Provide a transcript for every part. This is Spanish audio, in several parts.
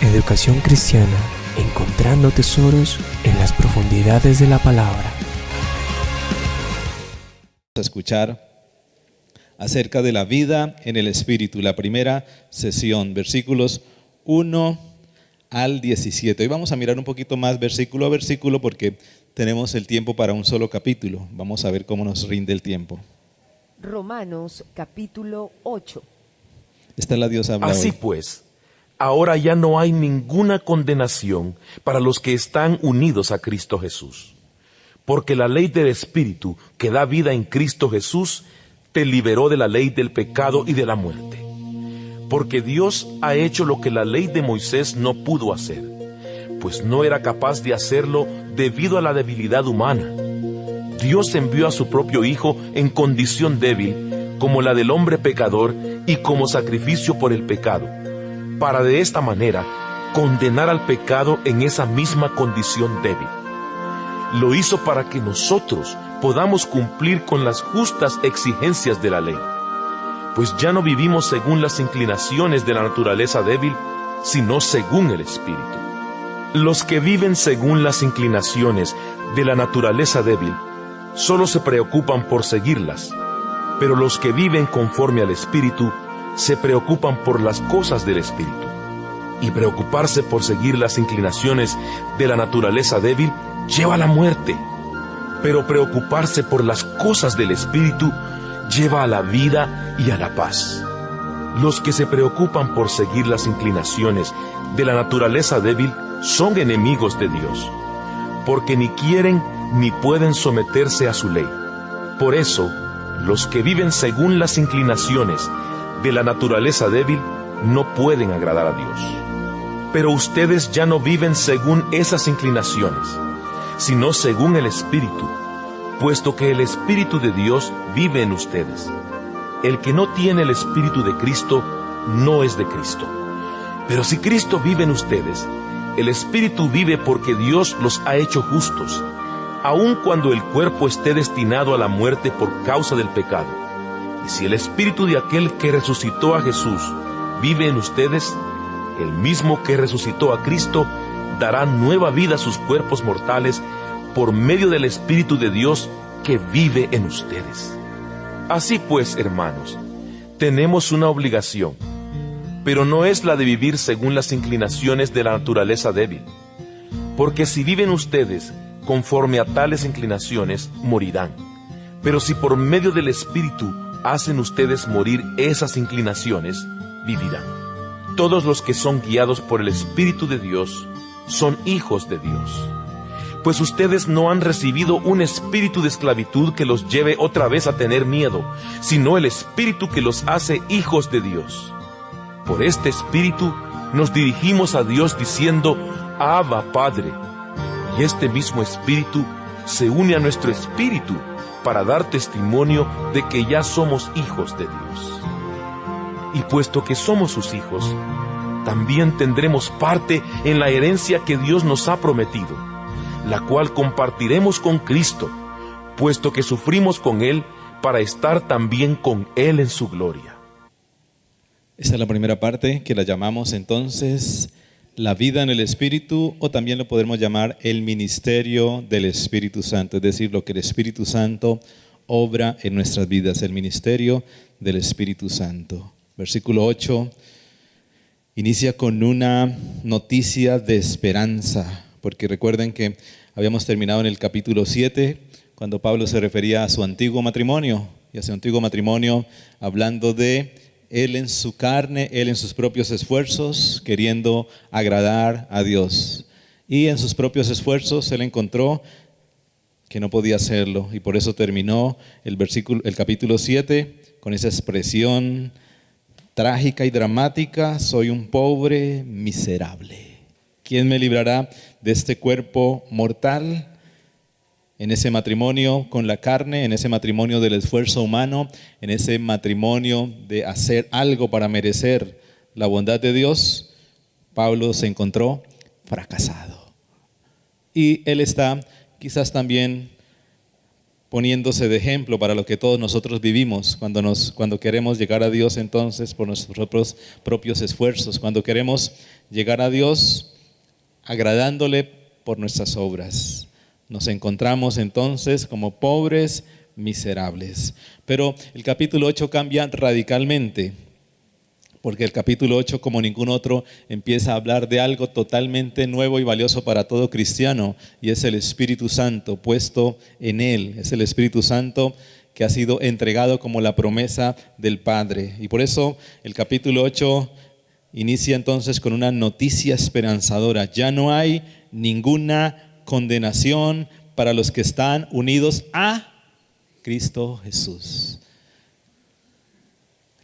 Educación cristiana, encontrando tesoros en las profundidades de la palabra. A escuchar acerca de la vida en el Espíritu, la primera sesión, versículos 1 al 17. Hoy vamos a mirar un poquito más versículo a versículo porque tenemos el tiempo para un solo capítulo. Vamos a ver cómo nos rinde el tiempo. Romanos capítulo 8. Esta es la Dios habla Así hoy. pues, ahora ya no hay ninguna condenación para los que están unidos a Cristo Jesús. Porque la ley del Espíritu que da vida en Cristo Jesús te liberó de la ley del pecado y de la muerte. Porque Dios ha hecho lo que la ley de Moisés no pudo hacer, pues no era capaz de hacerlo debido a la debilidad humana. Dios envió a su propio Hijo en condición débil, como la del hombre pecador y como sacrificio por el pecado, para de esta manera condenar al pecado en esa misma condición débil. Lo hizo para que nosotros podamos cumplir con las justas exigencias de la ley, pues ya no vivimos según las inclinaciones de la naturaleza débil, sino según el Espíritu. Los que viven según las inclinaciones de la naturaleza débil solo se preocupan por seguirlas, pero los que viven conforme al Espíritu se preocupan por las cosas del Espíritu. Y preocuparse por seguir las inclinaciones de la naturaleza débil lleva a la muerte, pero preocuparse por las cosas del Espíritu lleva a la vida y a la paz. Los que se preocupan por seguir las inclinaciones de la naturaleza débil son enemigos de Dios, porque ni quieren ni pueden someterse a su ley. Por eso, los que viven según las inclinaciones de la naturaleza débil no pueden agradar a Dios. Pero ustedes ya no viven según esas inclinaciones, sino según el Espíritu, puesto que el Espíritu de Dios vive en ustedes. El que no tiene el Espíritu de Cristo no es de Cristo. Pero si Cristo vive en ustedes, el Espíritu vive porque Dios los ha hecho justos, aun cuando el cuerpo esté destinado a la muerte por causa del pecado. Y si el Espíritu de aquel que resucitó a Jesús vive en ustedes, el mismo que resucitó a Cristo dará nueva vida a sus cuerpos mortales por medio del Espíritu de Dios que vive en ustedes. Así pues, hermanos, tenemos una obligación, pero no es la de vivir según las inclinaciones de la naturaleza débil. Porque si viven ustedes conforme a tales inclinaciones, morirán. Pero si por medio del Espíritu hacen ustedes morir esas inclinaciones, vivirán. Todos los que son guiados por el Espíritu de Dios son hijos de Dios. Pues ustedes no han recibido un espíritu de esclavitud que los lleve otra vez a tener miedo, sino el Espíritu que los hace hijos de Dios. Por este Espíritu nos dirigimos a Dios diciendo, Abba, Padre. Y este mismo Espíritu se une a nuestro espíritu para dar testimonio de que ya somos hijos de Dios. Y puesto que somos sus hijos, también tendremos parte en la herencia que Dios nos ha prometido, la cual compartiremos con Cristo, puesto que sufrimos con Él para estar también con Él en su gloria. Esta es la primera parte que la llamamos entonces la vida en el Espíritu, o también lo podemos llamar el ministerio del Espíritu Santo, es decir, lo que el Espíritu Santo obra en nuestras vidas, el ministerio del Espíritu Santo. Versículo 8 inicia con una noticia de esperanza, porque recuerden que habíamos terminado en el capítulo 7, cuando Pablo se refería a su antiguo matrimonio, y a su antiguo matrimonio hablando de él en su carne, él en sus propios esfuerzos, queriendo agradar a Dios. Y en sus propios esfuerzos él encontró que no podía hacerlo, y por eso terminó el capítulo 7 con esa expresión trágica y dramática: soy un pobre miserable. ¿Quién me librará de este cuerpo mortal? En ese matrimonio con la carne, en ese matrimonio del esfuerzo humano, en ese matrimonio de hacer algo para merecer la bondad de Dios, Pablo se encontró fracasado. Y él está quizás también poniéndose de ejemplo para lo que todos nosotros vivimos cuando queremos llegar a Dios, entonces por nuestros propios esfuerzos, cuando queremos llegar a Dios agradándole por nuestras obras. Nos encontramos entonces como pobres miserables. Pero el capítulo 8 cambia radicalmente, porque el capítulo 8, como ningún otro, empieza a hablar de algo totalmente nuevo y valioso para todo cristiano, y es el Espíritu Santo puesto en él. Es el Espíritu Santo que ha sido entregado como la promesa del Padre. Y por eso el capítulo 8 inicia entonces con una noticia esperanzadora. Ya no hay ninguna condenación para los que están unidos a Cristo Jesús.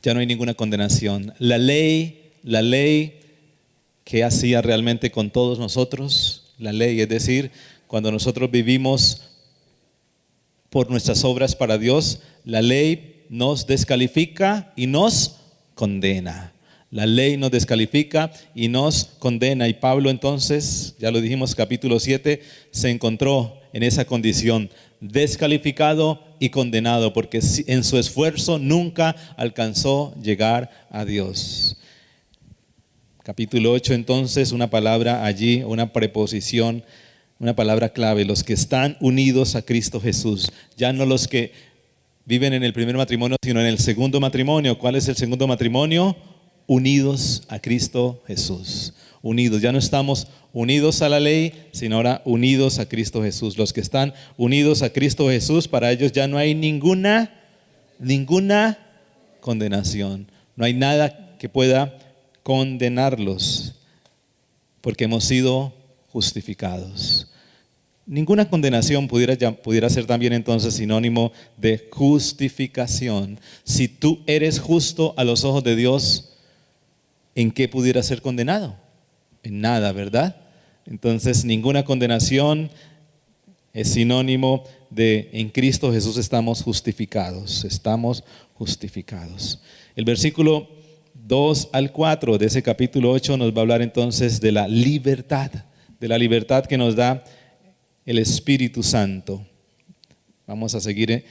Ya no hay ninguna condenación. La ley que hacía realmente con todos nosotros, la ley, es decir, cuando nosotros vivimos por nuestras obras para Dios, la ley nos descalifica y nos condena. La ley nos descalifica y nos condena. Y Pablo entonces, ya lo dijimos, capítulo 7, se encontró en esa condición, descalificado y condenado, porque en su esfuerzo nunca alcanzó llegar a Dios. Capítulo 8 entonces, una palabra allí, una preposición, una palabra clave: los que están unidos a Cristo Jesús. Ya no los que viven en el primer matrimonio, sino en el segundo matrimonio. ¿Cuál es el segundo matrimonio? Unidos a Cristo Jesús. Unidos, ya no estamos unidos a la ley, sino ahora unidos a Cristo Jesús. Los que están unidos a Cristo Jesús, para ellos ya no hay ninguna condenación. No hay nada que pueda condenarlos, porque hemos sido justificados. Ninguna condenación pudiera ser también entonces sinónimo de justificación. Si tú eres justo a los ojos de Dios, ¿en qué pudiera ser condenado? En nada, ¿verdad? Entonces, ninguna condenación es sinónimo de en Cristo Jesús estamos justificados. Estamos justificados. El versículo 2 al 4 de ese capítulo 8 nos va a hablar entonces de la libertad que nos da el Espíritu Santo. Vamos a seguir.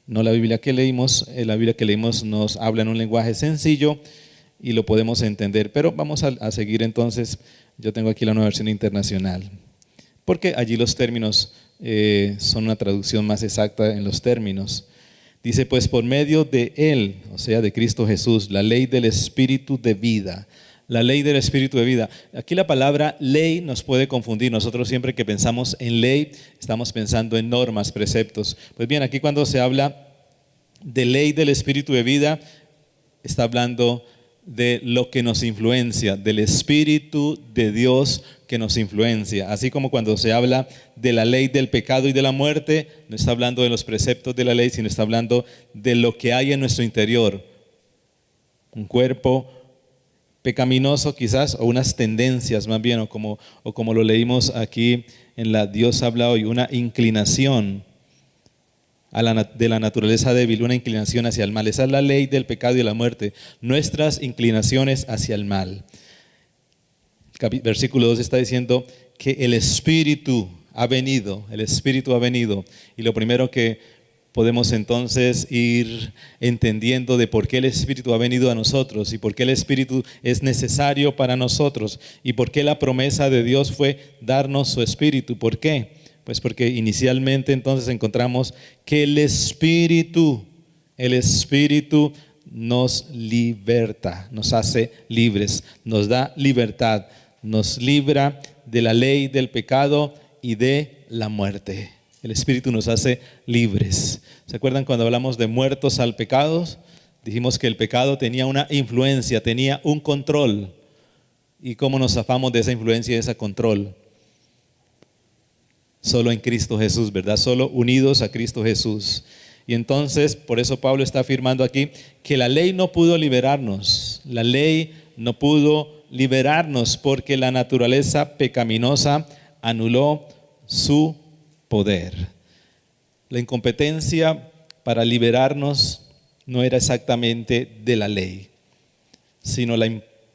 No la Biblia que leímos, la Biblia que leímos nos habla en un lenguaje sencillo y lo podemos entender, pero vamos a seguir entonces. Yo tengo aquí la Nueva Versión Internacional, porque allí los términos son una traducción más exacta en los términos. Dice, pues por medio de Él, o sea, de Cristo Jesús, la ley del Espíritu de vida. La ley del Espíritu de vida. Aquí la palabra ley nos puede confundir. Nosotros siempre que pensamos en ley, estamos pensando en normas, preceptos. Pues bien, aquí cuando se habla de ley del Espíritu de vida, está hablando de lo que nos influencia, del Espíritu de Dios que nos influencia. Así como cuando se habla de la ley del pecado y de la muerte, no está hablando de los preceptos de la ley, sino está hablando de lo que hay en nuestro interior. Un cuerpo pecaminoso quizás, o unas tendencias más bien, o como lo leímos aquí en la Dios habla hoy, una inclinación de la naturaleza débil, una inclinación hacia el mal. Esa es la ley del pecado y de la muerte, nuestras inclinaciones hacia el mal. Versículo 2 está diciendo que el Espíritu ha venido, y lo primero que podemos entonces ir entendiendo de por qué el Espíritu ha venido a nosotros y por qué el Espíritu es necesario para nosotros y por qué la promesa de Dios fue darnos su Espíritu. ¿Por qué? Pues porque inicialmente entonces encontramos que el Espíritu nos liberta, nos hace libres, nos da libertad, nos libra de la ley del pecado y de la muerte. El Espíritu nos hace libres. ¿Se acuerdan cuando hablamos de muertos al pecado? Dijimos que el pecado tenía una influencia, tenía un control. ¿Y cómo nos zafamos de esa influencia y de ese control? Solo en Cristo Jesús, ¿verdad? Solo unidos a Cristo Jesús. Y entonces, por eso Pablo está afirmando aquí que la ley no pudo liberarnos. La ley no pudo liberarnos porque la naturaleza pecaminosa anuló su poder. La incompetencia para liberarnos no era exactamente de la ley, sino la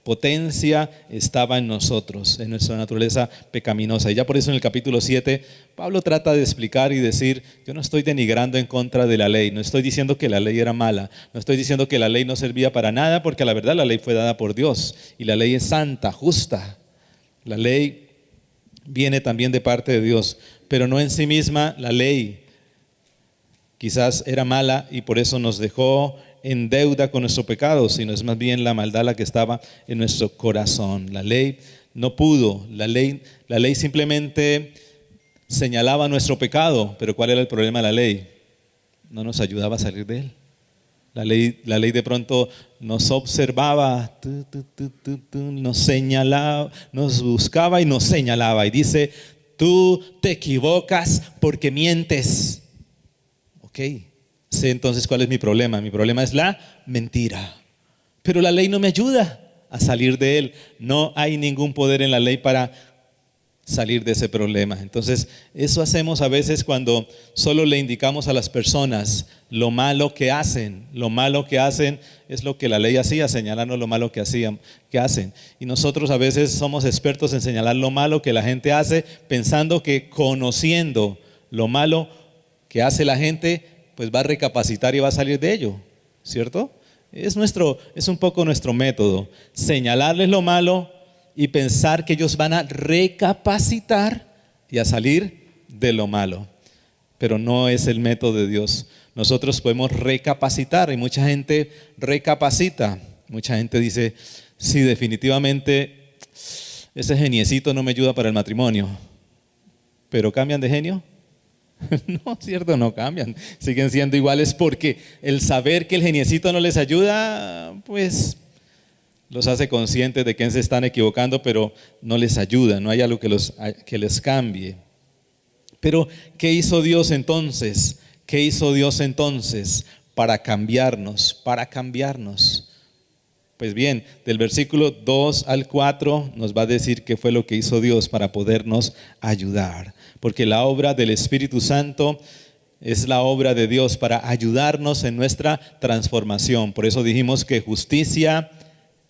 potencia estaba en nosotros, en nuestra naturaleza pecaminosa. Y ya por eso en el capítulo 7, Pablo trata de explicar y decir, yo no estoy denigrando en contra de la ley, no estoy diciendo que la ley era mala, no estoy diciendo que la ley no servía para nada, porque la verdad la ley fue dada por Dios y la ley es santa, justa. La ley viene también de parte de Dios, pero no en sí misma la ley quizás era mala y por eso nos dejó en deuda con nuestro pecado, sino es más bien la maldad la que estaba en nuestro corazón. La ley no pudo, la ley simplemente señalaba nuestro pecado, pero ¿cuál era el problema de la ley? No nos ayudaba a salir de él. La ley de pronto nos observaba, nos señalaba, nos buscaba y nos señalaba y dice, tú te equivocas porque mientes. Ok. Sé entonces cuál es mi problema. Mi problema es la mentira. Pero la ley no me ayuda a salir de él. No hay ningún poder en la ley para salir de ese problema. Entonces, eso hacemos a veces cuando solo le indicamos a las personas lo malo que hacen. Lo malo que hacen es lo que la ley hacía, señalarnos lo malo que hacen. Y nosotros a veces somos expertos en señalar lo malo que la gente hace, pensando que conociendo lo malo que hace la gente, pues va a recapacitar y va a salir de ello, ¿cierto? Es un poco nuestro método, señalarles lo malo y pensar que ellos van a recapacitar y a salir de lo malo. Pero no es el método de Dios. Nosotros podemos recapacitar y mucha gente recapacita. Mucha gente dice, sí, definitivamente ese geniecito no me ayuda para el matrimonio. ¿Pero cambian de genio? No, cierto, no cambian, siguen siendo iguales porque el saber que el geniecito no les ayuda, pues los hace conscientes de que se están equivocando, pero no les ayuda, no hay algo que les cambie. Pero, ¿qué hizo Dios entonces? ¿Qué hizo Dios entonces para cambiarnos? Para cambiarnos. Pues bien, del versículo 2 al 4 nos va a decir qué fue lo que hizo Dios para podernos ayudar. Porque la obra del Espíritu Santo es la obra de Dios para ayudarnos en nuestra transformación. Por eso dijimos que justicia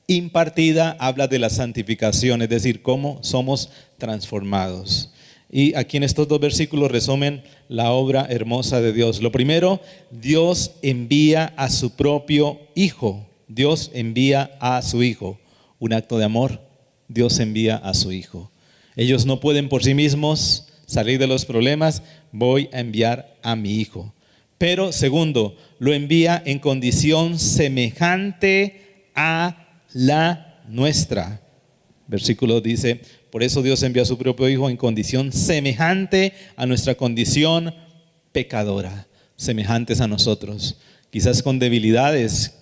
impartida habla de la santificación, es decir, cómo somos transformados. Y aquí en estos dos versículos resumen la obra hermosa de Dios. Lo primero, Dios envía a su propio Hijo. Dios envía a su Hijo. Un acto de amor. Dios envía a su Hijo. Ellos no pueden por sí mismos salir de los problemas. Voy a enviar a mi Hijo. Pero segundo, lo envía en condición semejante a la nuestra. Versículo dice, por eso Dios envió a su propio Hijo en condición semejante a nuestra condición pecadora, semejantes a nosotros, quizás con debilidades,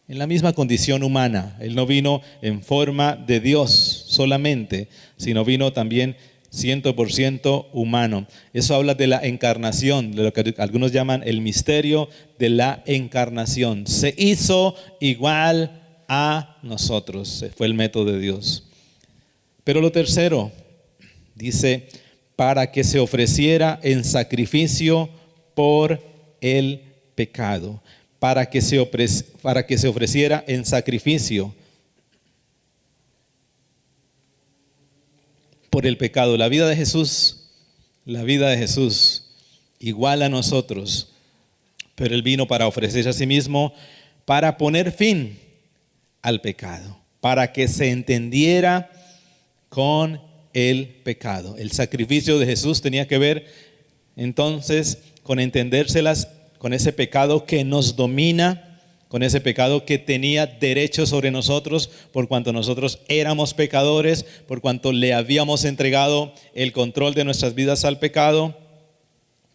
en la misma condición humana. Él no vino en forma de Dios solamente, sino vino también 100% humano. Eso habla de la encarnación, de lo que algunos llaman el misterio de la encarnación. Se hizo igual a nosotros, fue el método de Dios. Pero lo tercero, dice, para que se ofreciera en sacrificio por el pecado. Para que se ofreciera en sacrificio por el pecado. La vida de Jesús, igual a nosotros, pero Él vino para ofrecerse a sí mismo, para poner fin al pecado, para que se entendiera con el pecado. El sacrificio de Jesús tenía que ver entonces con entendérselas con ese pecado que nos domina, con ese pecado que tenía derecho sobre nosotros, por cuanto nosotros éramos pecadores, por cuanto le habíamos entregado el control de nuestras vidas al pecado,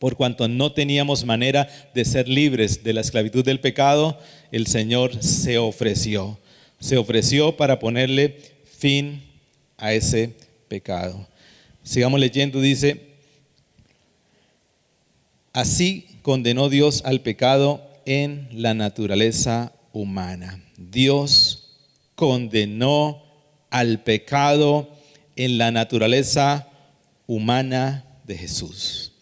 por cuanto no teníamos manera de ser libres de la esclavitud del pecado. El Señor se ofreció para ponerle fin a ese pecado. Sigamos leyendo, dice, así condenó Dios al pecado en la naturaleza humana. Dios condenó al pecado en la naturaleza humana de Jesús.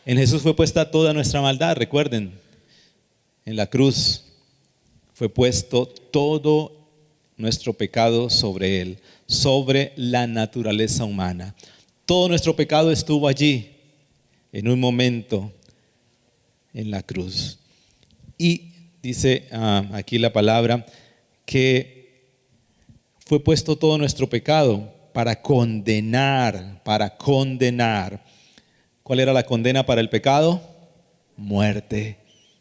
En Jesús fue puesta toda nuestra maldad, recuerden, en la cruz fue puesto todo nuestro pecado sobre Él, sobre la naturaleza humana. Todo nuestro pecado estuvo allí, en un momento, en la cruz. Y dice aquí la palabra que fue puesto todo nuestro pecado para condenar. ¿Cuál era la condena para el pecado? Muerte.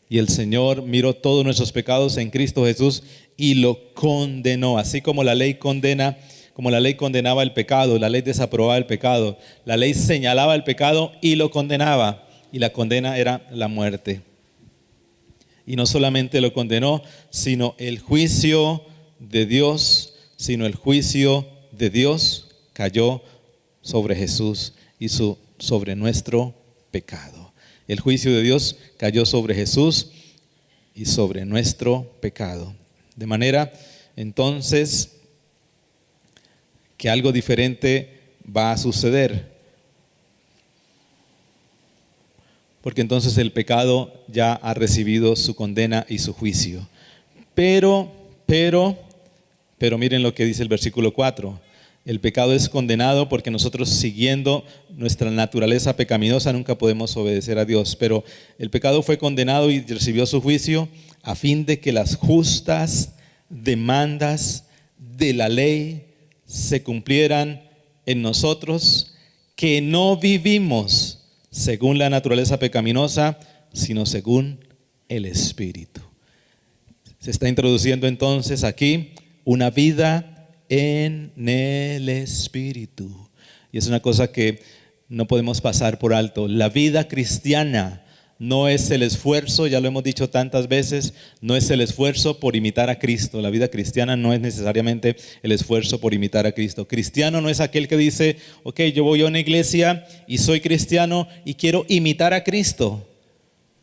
Y el Señor miró todos nuestros pecados en Cristo Jesús y lo condenó. Así como la ley condena, como la ley condenaba el pecado, la ley desaprobaba el pecado, la ley señalaba el pecado y lo condenaba. Y la condena era la muerte. Y no solamente lo condenó, sino el juicio de Dios, cayó sobre Jesús y sobre nuestro pecado. El juicio de Dios cayó sobre Jesús y sobre nuestro pecado. De manera, entonces, que algo diferente va a suceder. Porque entonces el pecado ya ha recibido su condena y su juicio. Pero miren lo que dice el versículo 4. El pecado es condenado porque nosotros, siguiendo nuestra naturaleza pecaminosa, nunca podemos obedecer a Dios. Pero el pecado fue condenado y recibió su juicio a fin de que las justas demandas de la ley se cumplieran en nosotros, que no vivimos según la naturaleza pecaminosa, sino según el Espíritu. Se está introduciendo entonces aquí una vida en el Espíritu. Y es una cosa que no podemos pasar por alto. La vida cristiana no es el esfuerzo, ya lo hemos dicho tantas veces, no es el esfuerzo por imitar a Cristo. La vida cristiana no es necesariamente el esfuerzo por imitar a Cristo. Cristiano no es aquel que dice, ok, yo voy a una iglesia y soy cristiano y quiero imitar a Cristo.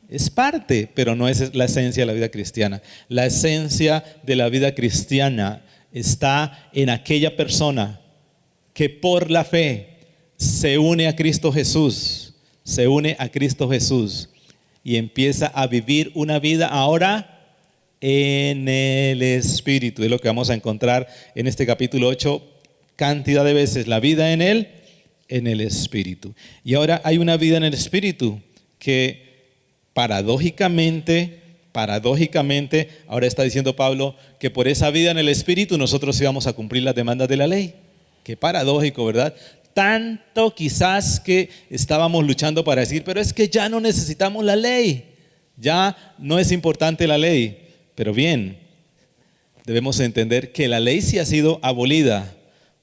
Es parte, pero no es la esencia de la vida cristiana. La esencia de la vida cristiana está en aquella persona que por la fe se une a Cristo Jesús, y empieza a vivir una vida ahora en el Espíritu. Es lo que vamos a encontrar en este capítulo 8 cantidad de veces, la vida en Él, en el Espíritu. Y ahora hay una vida en el Espíritu que paradójicamente, ahora está diciendo Pablo que por esa vida en el Espíritu nosotros íbamos a cumplir las demandas de la ley. Qué paradójico, ¿verdad? Tanto quizás que estábamos luchando para decir, pero es que ya no necesitamos la ley, ya no es importante la ley. Pero bien, debemos entender que la ley sí ha sido abolida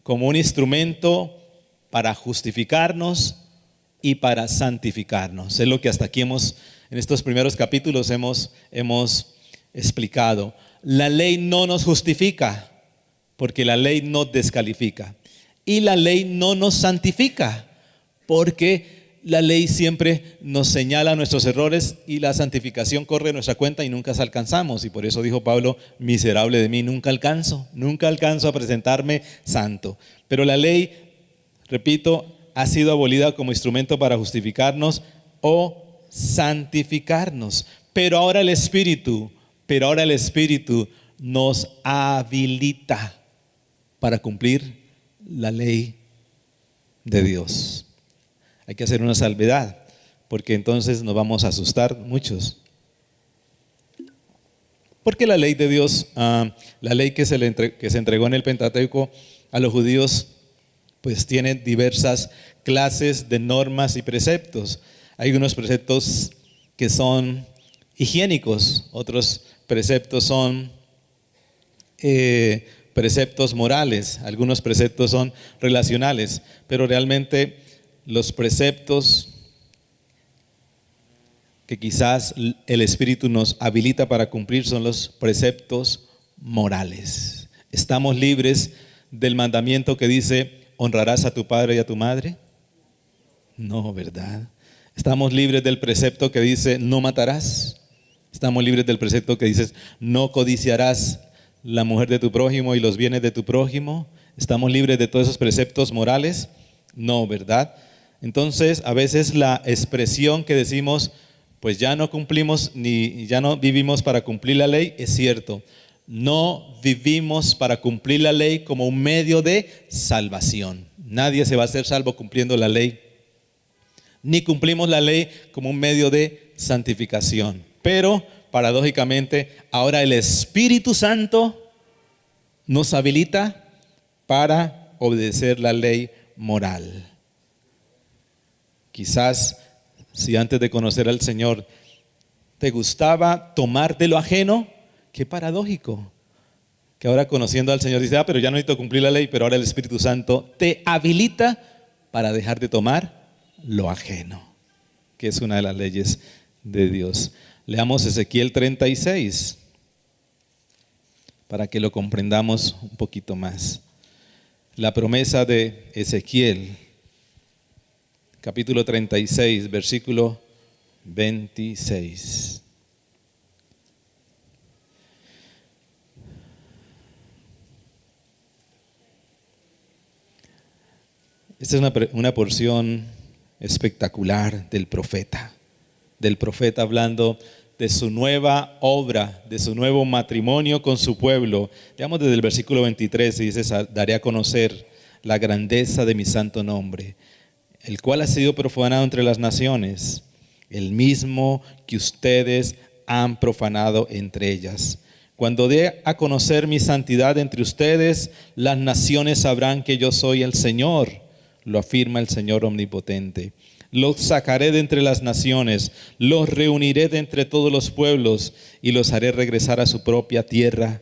como un instrumento para justificarnos y para santificarnos. Es lo que hasta aquí en estos primeros capítulos hemos explicado. La ley no nos justifica, porque la ley nos descalifica. Y la ley no nos santifica, porque la ley siempre nos señala nuestros errores y la santificación corre nuestra cuenta y nunca alcanzamos. Y por eso dijo Pablo, miserable de mí, nunca alcanzo a presentarme santo. Pero la ley, repito, ha sido abolida como instrumento para justificarnos o santificarnos. Pero ahora el Espíritu nos habilita para cumplir la ley de Dios. Hay que hacer una salvedad, porque entonces nos vamos a asustar muchos. Porque la ley de Dios, la ley que se entregó en el Pentateuco a los judíos, pues tiene diversas clases de normas y preceptos. Hay unos preceptos que son higiénicos, otros preceptos son preceptos morales, algunos preceptos son relacionales, pero realmente los preceptos que quizás el Espíritu nos habilita para cumplir son los preceptos morales. ¿Estamos libres del mandamiento que dice honrarás a tu padre y a tu madre? No, ¿verdad? ¿Estamos libres del precepto que dice no matarás? ¿Estamos libres del precepto que dice no codiciarás la mujer de tu prójimo y los bienes de tu prójimo? ¿Estamos libres de todos esos preceptos morales? No, ¿verdad? Entonces, a veces la expresión que decimos, pues ya no cumplimos ya no vivimos para cumplir la ley, es cierto. No vivimos para cumplir la ley como un medio de salvación. Nadie se va a hacer salvo cumpliendo la ley, ni cumplimos la ley como un medio de santificación. Pero, paradójicamente, ahora el Espíritu Santo nos habilita para obedecer la ley moral. Quizás, si antes de conocer al Señor te gustaba tomar de lo ajeno, qué paradójico que ahora conociendo al Señor dice, pero ya no necesito cumplir la ley, pero ahora el Espíritu Santo te habilita para dejar de tomar lo ajeno, que es una de las leyes de Dios. Leamos Ezequiel 36 para que lo comprendamos un poquito más. La promesa de Ezequiel, capítulo 36, versículo 26. Esta es una porción espectacular del profeta hablando de su nueva obra, de su nuevo matrimonio con su pueblo. Leamos desde el versículo 23 y dice, daré a conocer la grandeza de mi santo nombre, el cual ha sido profanado entre las naciones, el mismo que ustedes han profanado entre ellas. Cuando dé a conocer mi santidad entre ustedes, las naciones sabrán que yo soy el Señor, lo afirma el Señor omnipotente. Los sacaré de entre las naciones, los reuniré de entre todos los pueblos y los haré regresar a su propia tierra.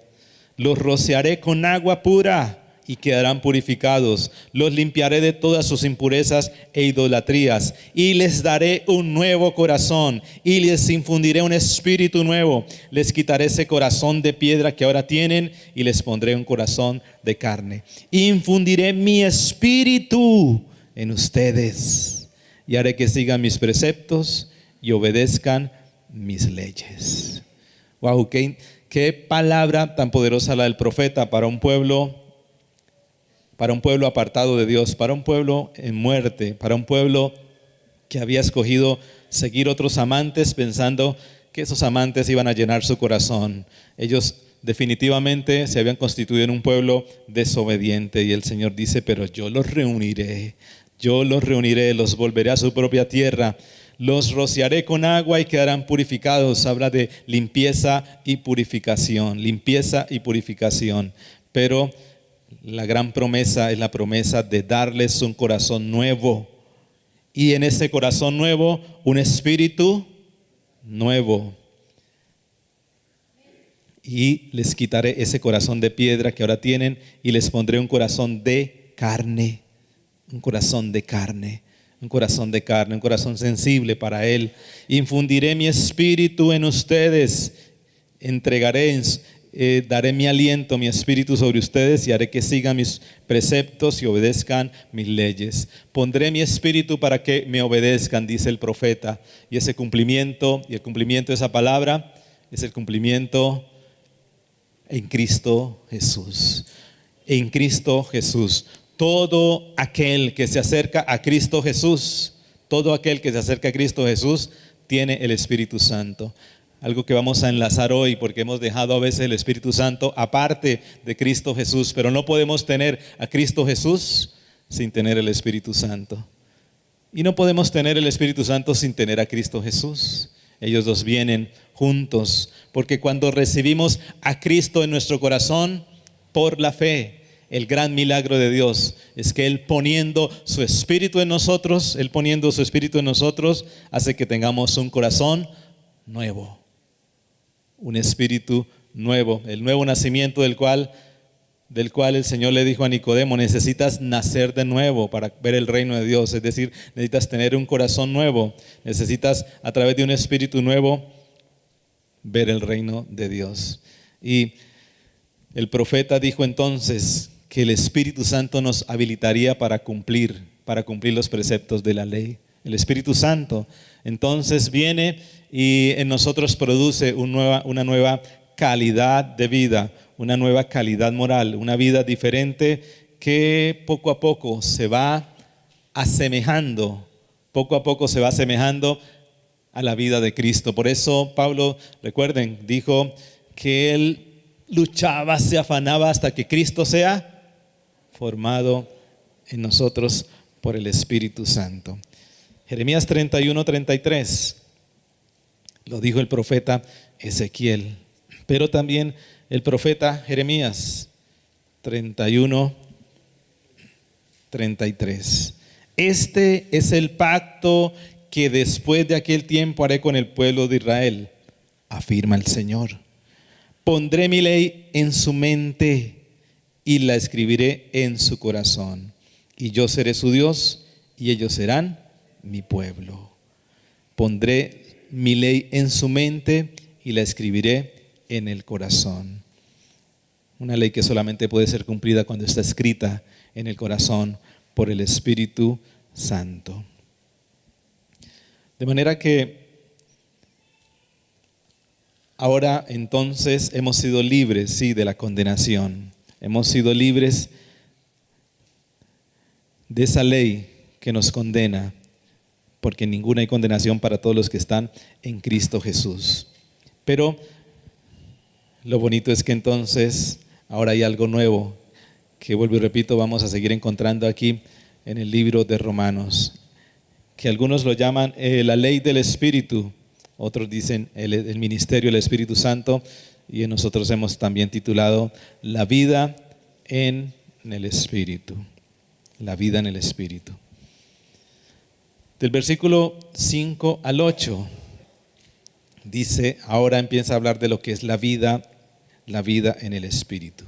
Los rociaré con agua pura y quedarán purificados. Los limpiaré de todas sus impurezas e idolatrías y les daré un nuevo corazón y les infundiré un espíritu nuevo. Les quitaré ese corazón de piedra que ahora tienen y les pondré un corazón de carne. Infundiré mi espíritu en ustedes y haré que sigan mis preceptos y obedezcan mis leyes. Wow, qué palabra tan poderosa la del profeta para un pueblo apartado de Dios, para un pueblo en muerte, para un pueblo que había escogido seguir otros amantes pensando que esos amantes iban a llenar su corazón. Ellos definitivamente se habían constituido en un pueblo desobediente y el Señor dice, pero yo los reuniré, los volveré a su propia tierra, los rociaré con agua y quedarán purificados. Habla de limpieza y purificación, pero la gran promesa es la promesa de darles un corazón nuevo y en ese corazón nuevo un espíritu nuevo. Y les quitaré ese corazón de piedra que ahora tienen y les pondré un corazón de carne, un corazón sensible para Él. Infundiré mi espíritu en ustedes, daré mi aliento, mi espíritu sobre ustedes y haré que sigan mis preceptos y obedezcan mis leyes. Pondré mi espíritu para que me obedezcan, dice el profeta. Y ese cumplimiento, y el cumplimiento de esa palabra, es el cumplimiento en Cristo Jesús. En Cristo Jesús. Todo aquel que se acerca a Cristo Jesús, tiene el Espíritu Santo. Algo que vamos a enlazar hoy porque hemos dejado a veces el Espíritu Santo aparte de Cristo Jesús, pero no podemos tener a Cristo Jesús sin tener el Espíritu Santo. Y no podemos tener el Espíritu Santo sin tener a Cristo Jesús. Ellos dos vienen juntos, porque cuando recibimos a Cristo en nuestro corazón por la fe, el gran milagro de Dios es que Él poniendo su Espíritu en nosotros, hace que tengamos un corazón nuevo. Un espíritu nuevo, el nuevo nacimiento del cual el Señor le dijo a Nicodemo, necesitas nacer de nuevo para ver el reino de Dios, es decir, necesitas tener un corazón nuevo, necesitas a través de un espíritu nuevo ver el reino de Dios. Y el profeta dijo entonces que el Espíritu Santo nos habilitaría para cumplir los preceptos de la ley. El Espíritu Santo entonces viene y en nosotros produce una nueva calidad de vida, una nueva calidad moral, una vida diferente que poco a poco se va asemejando a la vida de Cristo. Por eso Pablo, recuerden, dijo que él luchaba, se afanaba hasta que Cristo sea formado en nosotros por el Espíritu Santo. Jeremías 31:33, lo dijo el profeta Ezequiel, pero también el profeta Jeremías 31:33. Este es el pacto que después de aquel tiempo haré con el pueblo de Israel, afirma el Señor. Pondré mi ley en su mente y la escribiré en su corazón. Y yo seré su Dios y ellos serán mi pueblo. Pondré mi ley en su mente y la escribiré en el corazón. Una ley que solamente puede ser cumplida cuando está escrita en el corazón por el Espíritu Santo. De manera que ahora entonces hemos sido libres, sí, de la condenación. Hemos sido libres de esa ley que nos condena, porque en ninguna hay condenación para todos los que están en Cristo Jesús. Pero lo bonito es que entonces ahora hay algo nuevo, que vuelvo y repito, vamos a seguir encontrando aquí en el libro de Romanos, que algunos lo llaman la ley del Espíritu, otros dicen el ministerio del Espíritu Santo, y nosotros hemos también titulado la vida en el Espíritu. La vida en el Espíritu. Del versículo 5 al 8 dice, ahora empieza a hablar de lo que es la vida en el Espíritu.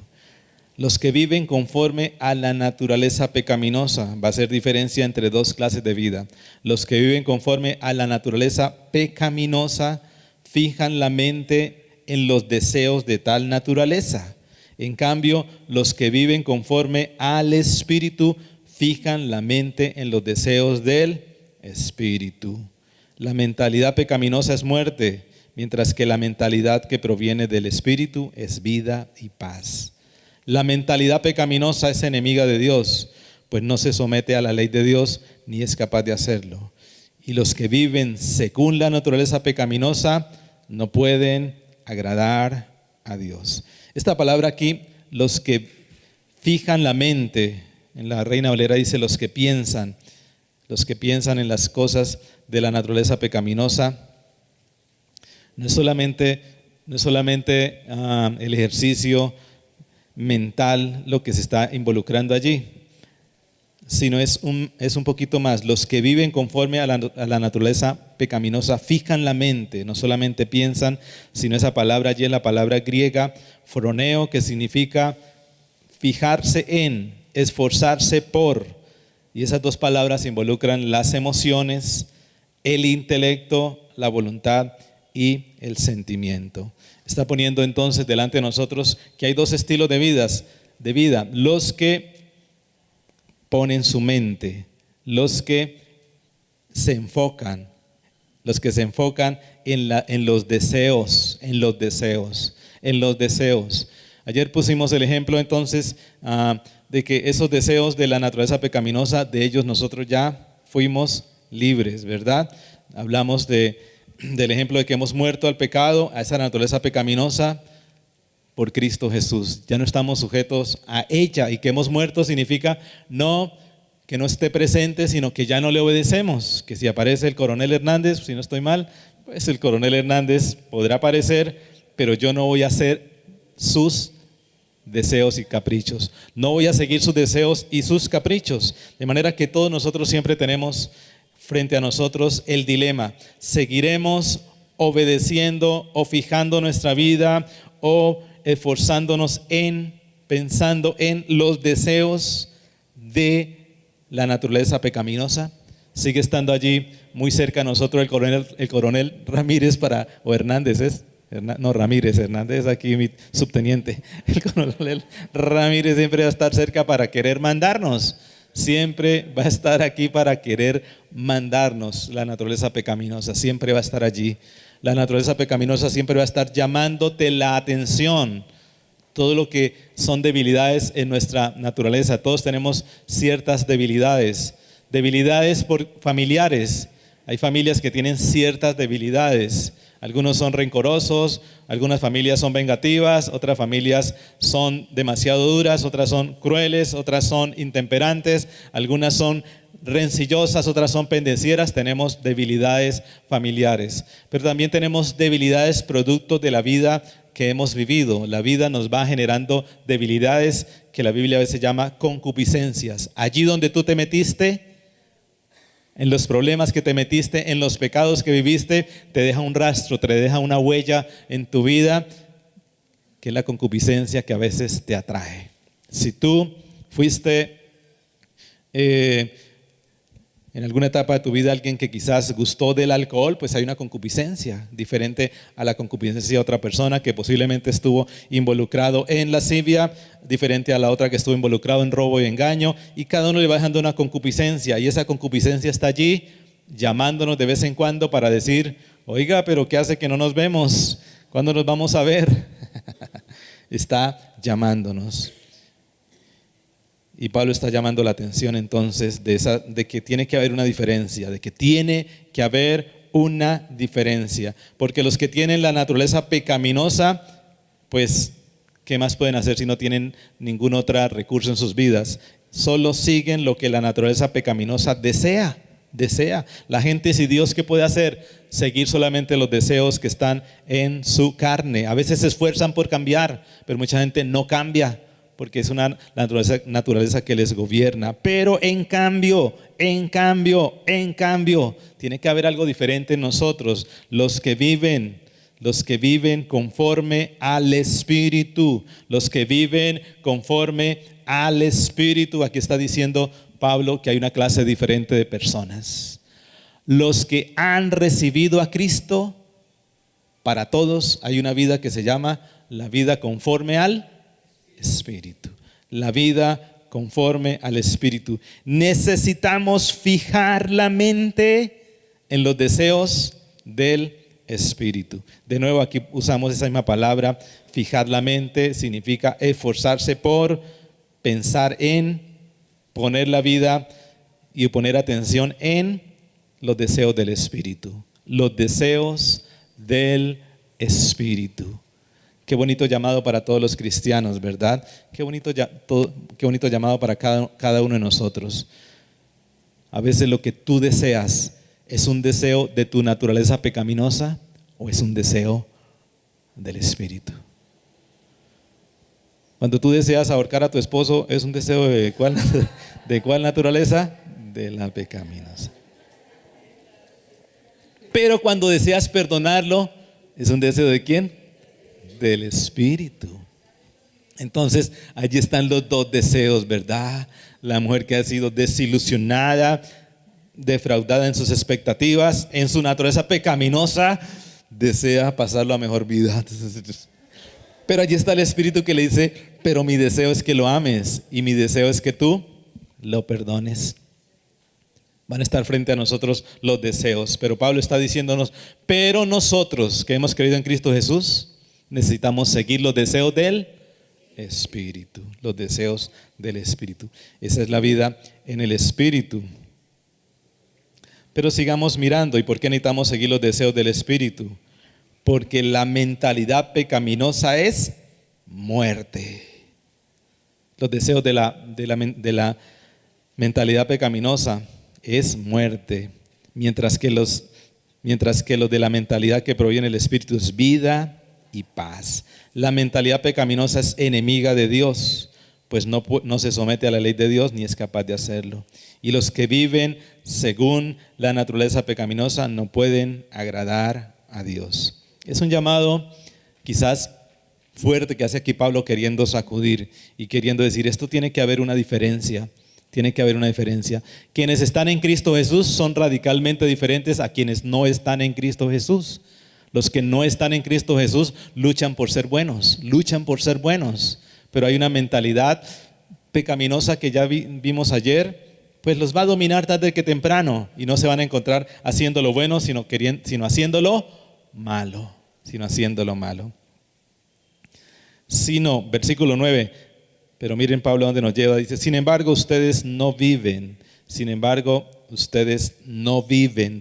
Los que viven conforme a la naturaleza pecaminosa, va a hacer diferencia entre dos clases de vida. Los que viven conforme a la naturaleza pecaminosa fijan la mente en los deseos de tal naturaleza. En cambio, los que viven conforme al Espíritu fijan la mente en los deseos del Espíritu. La mentalidad pecaminosa es muerte, mientras que la mentalidad que proviene del Espíritu es vida y paz. La mentalidad pecaminosa es enemiga de Dios, pues no se somete a la ley de Dios ni es capaz de hacerlo. Y los que viven según la naturaleza pecaminosa no pueden agradar a Dios. Esta palabra aquí, los que fijan la mente, en la Reina Valera dice los que piensan en las cosas de la naturaleza pecaminosa, no es solamente el ejercicio mental lo que se está involucrando allí, sino es un poquito más. Los que viven conforme a la naturaleza pecaminosa fijan la mente, no solamente piensan, sino esa palabra allí es la palabra griega phroneo, que significa fijarse en, esforzarse por, y esas dos palabras involucran las emociones, el intelecto, la voluntad y el sentimiento. Está poniendo entonces delante de nosotros que hay dos estilos de vida, los que ponen su mente, los que se enfocan en los deseos. Ayer pusimos el ejemplo entonces de que esos deseos de la naturaleza pecaminosa, de ellos nosotros ya fuimos libres, ¿verdad? Hablamos del ejemplo de que hemos muerto al pecado, a esa naturaleza pecaminosa, por Cristo Jesús. Ya no estamos sujetos a ella, y que hemos muerto significa no que no esté presente, sino que ya no le obedecemos. Que si aparece el coronel Hernández, si no estoy mal, pues el coronel Hernández podrá aparecer, pero yo no voy a hacer sus deseos y caprichos. No voy a seguir sus deseos y sus caprichos. De manera que todos nosotros siempre tenemos frente a nosotros el dilema: ¿seguiremos obedeciendo o fijando nuestra vida o esforzándonos pensando en los deseos de la naturaleza pecaminosa? Sigue estando allí muy cerca de nosotros el coronel Ramírez o Hernández es. No, Ramírez, Hernández es aquí mi subteniente. El coronel Ramírez siempre va a estar cerca para querer mandarnos. Siempre va a estar aquí para querer mandarnos. La naturaleza pecaminosa siempre va a estar allí. La naturaleza pecaminosa siempre va a estar llamándote la atención. Todo lo que son debilidades en nuestra naturaleza. Todos tenemos ciertas debilidades. Debilidades familiares. Hay familias que tienen ciertas debilidades. Algunos son rencorosos, algunas familias son vengativas, otras familias son demasiado duras, otras son crueles, otras son intemperantes, algunas son rencillosas, otras son pendencieras. Tenemos debilidades familiares, pero también tenemos debilidades producto de la vida que hemos vivido. La vida nos va generando debilidades que la Biblia a veces llama concupiscencias. Allí donde tú te metiste, en los problemas que te metiste, en los pecados que viviste, te deja un rastro, te deja una huella en tu vida, que es la concupiscencia que a veces te atrae. Si tú fuiste en alguna etapa de tu vida alguien que quizás gustó del alcohol, pues hay una concupiscencia diferente a la concupiscencia de otra persona que posiblemente estuvo involucrado en lascivia, diferente a la otra que estuvo involucrado en robo y engaño, y cada uno le va dejando una concupiscencia, y esa concupiscencia está allí llamándonos de vez en cuando para decir: oiga, pero ¿qué hace que no nos vemos? ¿Cuándo nos vamos a ver? Está llamándonos. Y Pablo está llamando la atención entonces de que tiene que haber una diferencia, de que tiene que haber una diferencia. Porque los que tienen la naturaleza pecaminosa, pues, ¿qué más pueden hacer si no tienen ningún otro recurso en sus vidas? Solo siguen lo que la naturaleza pecaminosa desea. La gente sin Dios, ¿qué puede hacer? Seguir solamente los deseos que están en su carne. A veces se esfuerzan por cambiar, pero mucha gente no cambia, porque es una naturaleza que les gobierna. Pero en cambio, tiene que haber algo diferente en nosotros, los que viven conforme al Espíritu, Aquí está diciendo Pablo que hay una clase diferente de personas. Los que han recibido a Cristo, para todos hay una vida que se llama la vida conforme al Espíritu. La vida conforme al Espíritu. Necesitamos fijar la mente en los deseos del Espíritu. De nuevo, aquí usamos esa misma palabra. Fijar la mente significa esforzarse por pensar en, poner la vida y poner atención en los deseos del Espíritu. Los deseos del Espíritu. Qué bonito llamado para todos los cristianos, ¿verdad? Qué bonito llamado para cada uno de nosotros. A veces lo que tú deseas es un deseo de tu naturaleza pecaminosa o es un deseo del Espíritu. Cuando tú deseas ahorcar a tu esposo, ¿es un deseo de cuál naturaleza? De la pecaminosa. Pero cuando deseas perdonarlo, ¿es un deseo de quién? Del Espíritu. Entonces allí están los dos deseos, ¿verdad? La mujer que ha sido desilusionada, defraudada en sus expectativas, en su naturaleza pecaminosa, desea pasarlo a mejor vida. Pero allí está el Espíritu que le dice: pero mi deseo es que lo ames y mi deseo es que tú lo perdones. Van a estar frente a nosotros los deseos, pero Pablo está diciéndonos: pero nosotros que hemos creído en Cristo Jesús, necesitamos seguir los deseos del Espíritu. Los deseos del Espíritu. Esa es la vida en el Espíritu. Pero sigamos mirando. ¿Y por qué necesitamos seguir los deseos del Espíritu? Porque la mentalidad pecaminosa es muerte. Los deseos de la mentalidad pecaminosa es muerte. Mientras que los de la mentalidad que proviene del Espíritu es vida y paz. La mentalidad pecaminosa es enemiga de Dios, pues no se somete a la ley de Dios ni es capaz de hacerlo. Y los que viven según la naturaleza pecaminosa no pueden agradar a Dios. Es un llamado quizás fuerte que hace aquí Pablo, queriendo sacudir y queriendo decir: esto tiene que haber una diferencia. Tiene que haber una diferencia. Quienes están en Cristo Jesús son radicalmente diferentes a quienes no están en Cristo Jesús. Los que no están en Cristo Jesús luchan por ser buenos, pero hay una mentalidad pecaminosa que ya vimos ayer, pues los va a dominar tarde que temprano y no se van a encontrar haciendo lo bueno, sino haciéndolo malo, versículo 9, pero miren Pablo donde nos lleva, dice: sin embargo ustedes no viven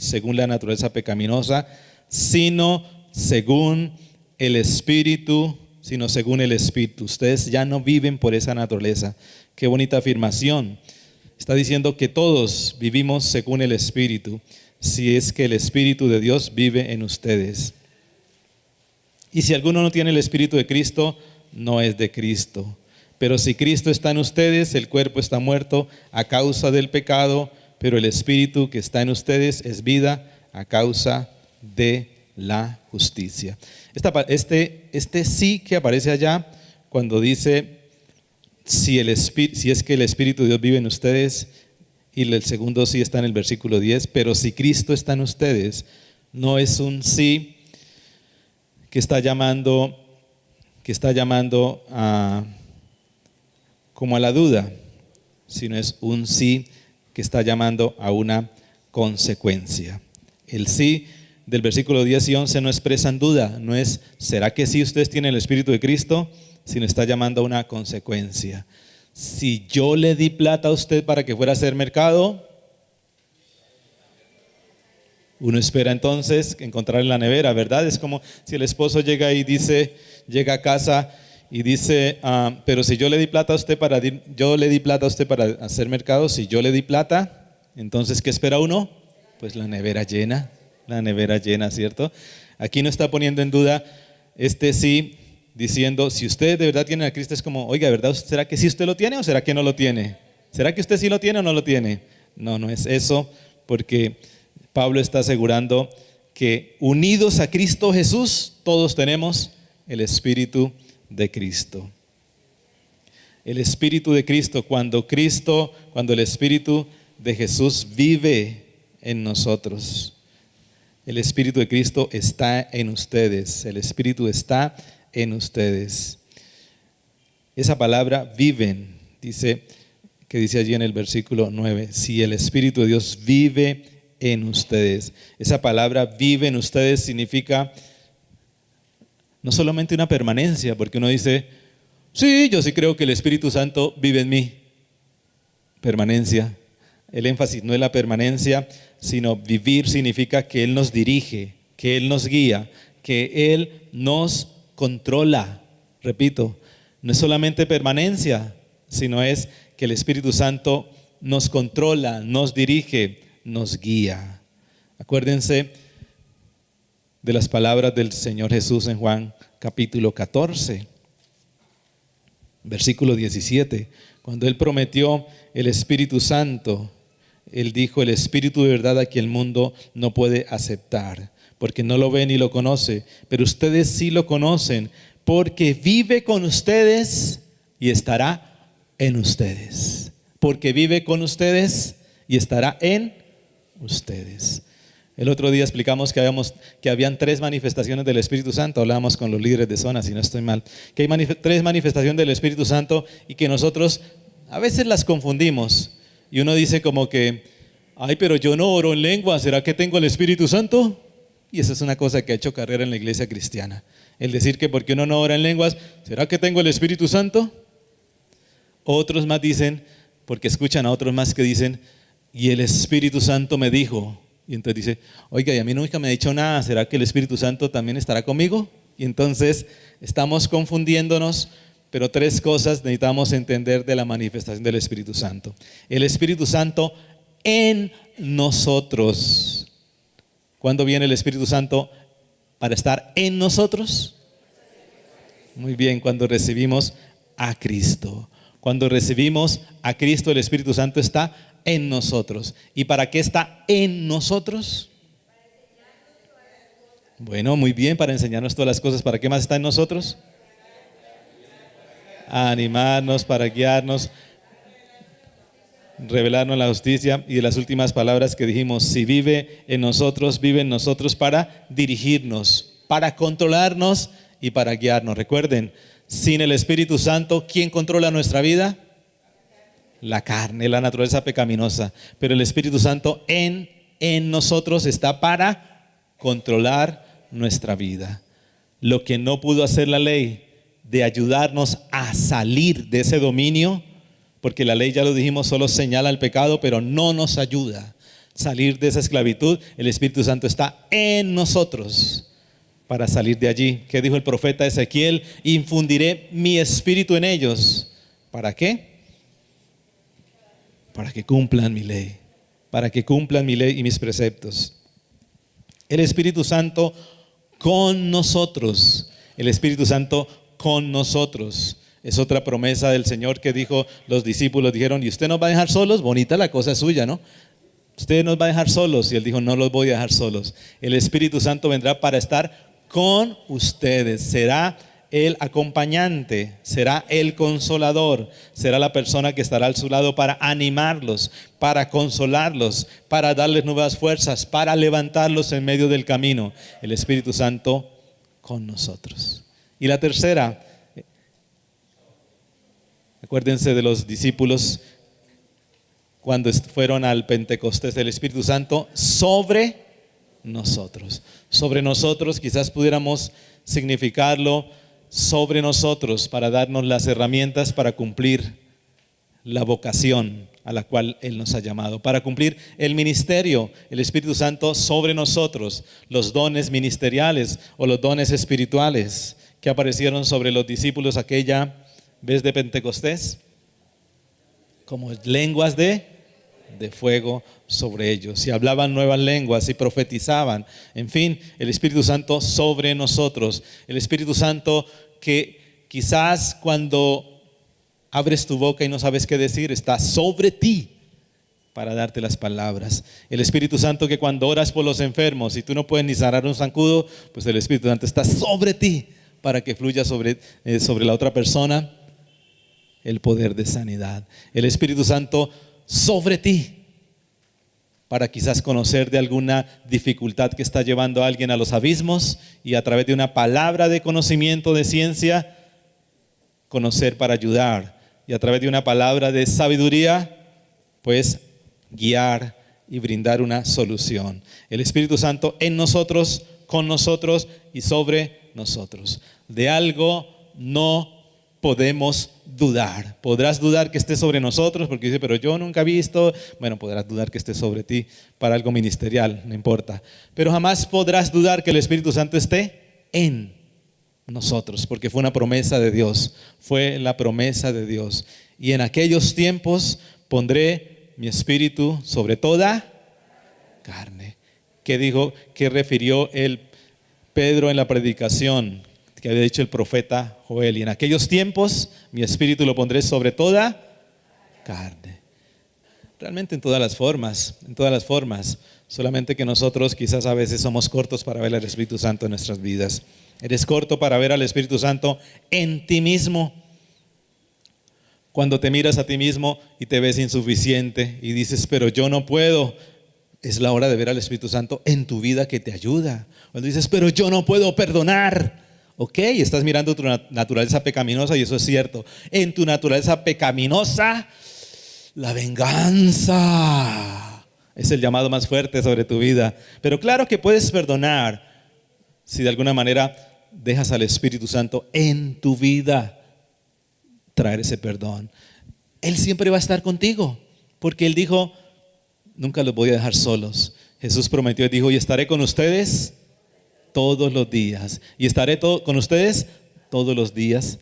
según la naturaleza pecaminosa, sino según el Espíritu, sino según el Espíritu. Ustedes ya no viven por esa naturaleza. Qué bonita afirmación. Está diciendo que todos vivimos según el Espíritu, si es que el Espíritu de Dios vive en ustedes. Y si alguno no tiene el Espíritu de Cristo, no es de Cristo. Pero si Cristo está en ustedes, el cuerpo está muerto a causa del pecado, pero el Espíritu que está en ustedes es vida a causa de la justicia. Este sí que aparece allá cuando dice, si es que el Espíritu de Dios vive en ustedes, y el segundo sí está en el versículo 10, pero si Cristo está en ustedes, no es un sí que está llamando como a la duda, sino es un sí que está llamando a una consecuencia. El sí del versículo 10 y 11 no expresan duda, no es ¿será que sí ustedes tienen el Espíritu de Cristo? Sino está llamando a una consecuencia. Si yo le di plata a usted para que fuera a hacer mercado, uno espera entonces encontrar en la nevera, ¿verdad? Es como si el esposo llega a casa y dice, pero si yo le di plata a usted para hacer mercado, si yo le di plata, entonces ¿qué espera uno? Pues la nevera llena, ¿cierto? Aquí no está poniendo en duda este sí, diciendo, si usted de verdad tiene a Cristo, es como, oiga, ¿verdad? ¿Será que sí usted lo tiene o será que no lo tiene? ¿Será que usted sí lo tiene o no lo tiene? No, no es eso, porque Pablo está asegurando que unidos a Cristo Jesús, todos tenemos el Espíritu de Cristo. El Espíritu de Cristo, cuando el Espíritu de Jesús vive en nosotros. El Espíritu de Cristo está en ustedes, el Espíritu está en ustedes. Esa palabra viven, dice allí en el versículo 9, si el Espíritu de Dios vive en ustedes. Esa palabra vive en ustedes significa no solamente una permanencia, porque uno dice, sí, yo sí creo que el Espíritu Santo vive en mí. Permanencia. El énfasis no es la permanencia, sino vivir significa que Él nos dirige, que Él nos guía, que Él nos controla. Repito, no es solamente permanencia, sino es que el Espíritu Santo nos controla, nos dirige, nos guía. Acuérdense de las palabras del Señor Jesús en Juan capítulo 14, versículo 17, cuando Él prometió el Espíritu Santo. Él dijo, el Espíritu de verdad a quien el mundo no puede aceptar, porque no lo ve ni lo conoce, pero ustedes sí lo conocen, porque vive con ustedes y estará en ustedes. Porque vive con ustedes y estará en ustedes. El otro día explicamos que habían 3 manifestaciones del Espíritu Santo. Hablábamos con los líderes de zona, si no estoy mal, que hay 3 manifestaciones del Espíritu Santo y que nosotros a veces las confundimos. Y uno dice como que, ay, pero yo no oro en lengua, ¿será que tengo el Espíritu Santo? Y esa es una cosa que ha hecho carrera en la iglesia cristiana. El decir que porque uno no ora en lenguas, ¿será que tengo el Espíritu Santo? Otros más dicen, porque escuchan a otros más que dicen, y el Espíritu Santo me dijo. Y entonces dice, oiga, y a mí nunca me ha dicho nada, ¿será que el Espíritu Santo también estará conmigo? Y entonces estamos confundiéndonos. Pero 3 cosas necesitamos entender de la manifestación del Espíritu Santo. El Espíritu Santo en nosotros. ¿Cuándo viene el Espíritu Santo para estar en nosotros? Muy bien, cuando recibimos a Cristo. Cuando recibimos a Cristo, el Espíritu Santo está en nosotros. ¿Y para qué está en nosotros? Bueno, muy bien, para enseñarnos todas las cosas. ¿Para qué más está en nosotros? A animarnos, para guiarnos, revelarnos la justicia. Y de las últimas palabras que dijimos, si vive en nosotros para dirigirnos, para controlarnos y para guiarnos. Recuerden, sin el Espíritu Santo, ¿quién controla nuestra vida? La carne, la naturaleza pecaminosa. Pero el Espíritu Santo en nosotros está para controlar nuestra vida. Lo que no pudo hacer la ley, de ayudarnos a salir de ese dominio, porque la ley, ya lo dijimos, solo señala el pecado, pero no nos ayuda a salir de esa esclavitud. El Espíritu Santo está en nosotros para salir de allí. ¿Qué dijo el profeta Ezequiel? Infundiré mi espíritu en ellos. ¿Para qué? Para que cumplan mi ley. Para que cumplan mi ley y mis preceptos. El Espíritu Santo con nosotros. El Espíritu Santo con nosotros. Es otra promesa del Señor que dijo, los discípulos dijeron, ¿y usted nos va a dejar solos? Bonita la cosa suya, ¿no? Usted nos va a dejar solos. Y Él dijo, no los voy a dejar solos. El Espíritu Santo vendrá para estar con ustedes. Será el acompañante, será el consolador, será la persona que estará a su lado para animarlos, para consolarlos, para darles nuevas fuerzas, para levantarlos en medio del camino. El Espíritu Santo con nosotros. Y la tercera, acuérdense de los discípulos cuando fueron al Pentecostés del Espíritu Santo sobre nosotros. Sobre nosotros, quizás pudiéramos significarlo sobre nosotros para darnos las herramientas para cumplir la vocación a la cual Él nos ha llamado, para cumplir el ministerio, el Espíritu Santo sobre nosotros, los dones ministeriales o los dones espirituales que aparecieron sobre los discípulos aquella vez de Pentecostés, como lenguas de fuego sobre ellos, y hablaban nuevas lenguas y profetizaban. En fin, el Espíritu Santo sobre nosotros, el Espíritu Santo que quizás cuando abres tu boca y no sabes qué decir, está sobre ti para darte las palabras. El Espíritu Santo que cuando oras por los enfermos y tú no puedes ni sanar un zancudo, pues el Espíritu Santo está sobre ti para que fluya sobre la otra persona el poder de sanidad. El Espíritu Santo sobre ti para quizás conocer de alguna dificultad que está llevando a alguien a los abismos y a través de una palabra de conocimiento, de ciencia, conocer para ayudar, y a través de una palabra de sabiduría, pues guiar y brindar una solución. El Espíritu Santo en nosotros, con nosotros y sobre nosotros. De algo no podemos dudar. Podrás dudar que esté sobre nosotros porque dice, pero yo nunca he visto. Bueno, podrás dudar que esté sobre ti para algo ministerial, no importa. Pero jamás podrás dudar que el Espíritu Santo esté en nosotros, porque fue una promesa de Dios. Fue la promesa de Dios. Y en aquellos tiempos pondré mi espíritu sobre toda carne. ¿Qué dijo? ¿Qué refirió el Pedro en la predicación que había dicho el profeta Joel? Y en aquellos tiempos mi espíritu lo pondré sobre toda carne. Realmente en todas las formas, solamente que nosotros quizás a veces somos cortos para ver al Espíritu Santo en nuestras vidas. Eres corto para ver al Espíritu Santo en ti mismo. Cuando te miras a ti mismo y te ves insuficiente y dices, pero yo no puedo, es la hora de ver al Espíritu Santo en tu vida que te ayuda. Cuando dices, pero yo no puedo perdonar, ok, estás mirando tu naturaleza pecaminosa y eso es cierto. En tu naturaleza pecaminosa, la venganza es el llamado más fuerte sobre tu vida. Pero claro que puedes perdonar si de alguna manera dejas al Espíritu Santo en tu vida traer ese perdón. Él siempre va a estar contigo, porque Él dijo, nunca los voy a dejar solos. Jesús prometió y dijo, y estaré con ustedes todos los días. Y estaré con ustedes todos los días.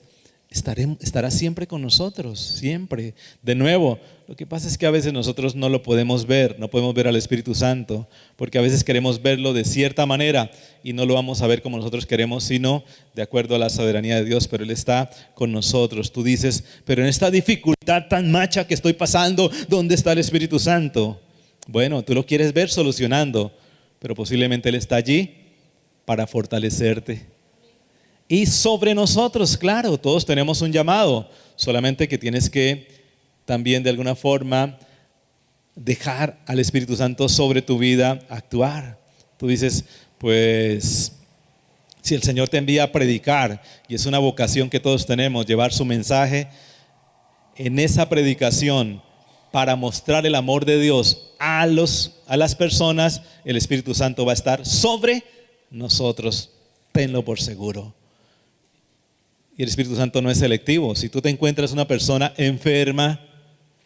Estará siempre con nosotros, siempre. De nuevo, lo que pasa es que a veces nosotros no lo podemos ver, no podemos ver al Espíritu Santo, porque a veces queremos verlo de cierta manera y no lo vamos a ver como nosotros queremos, sino de acuerdo a la soberanía de Dios, pero Él está con nosotros. Tú dices, pero en esta dificultad tan macha que estoy pasando, ¿dónde está el Espíritu Santo? Bueno, tú lo quieres ver solucionando, pero posiblemente Él está allí para fortalecerte. Y sobre nosotros, claro, todos tenemos un llamado, solamente que tienes que también de alguna forma dejar al Espíritu Santo sobre tu vida actuar. Tú dices, pues si el Señor te envía a predicar, y es una vocación que todos tenemos, llevar su mensaje, en esa predicación para mostrar el amor de Dios a las personas, el Espíritu Santo va a estar sobre nosotros, tenlo por seguro. Y el Espíritu Santo no es selectivo. Si tú te encuentras una persona enferma,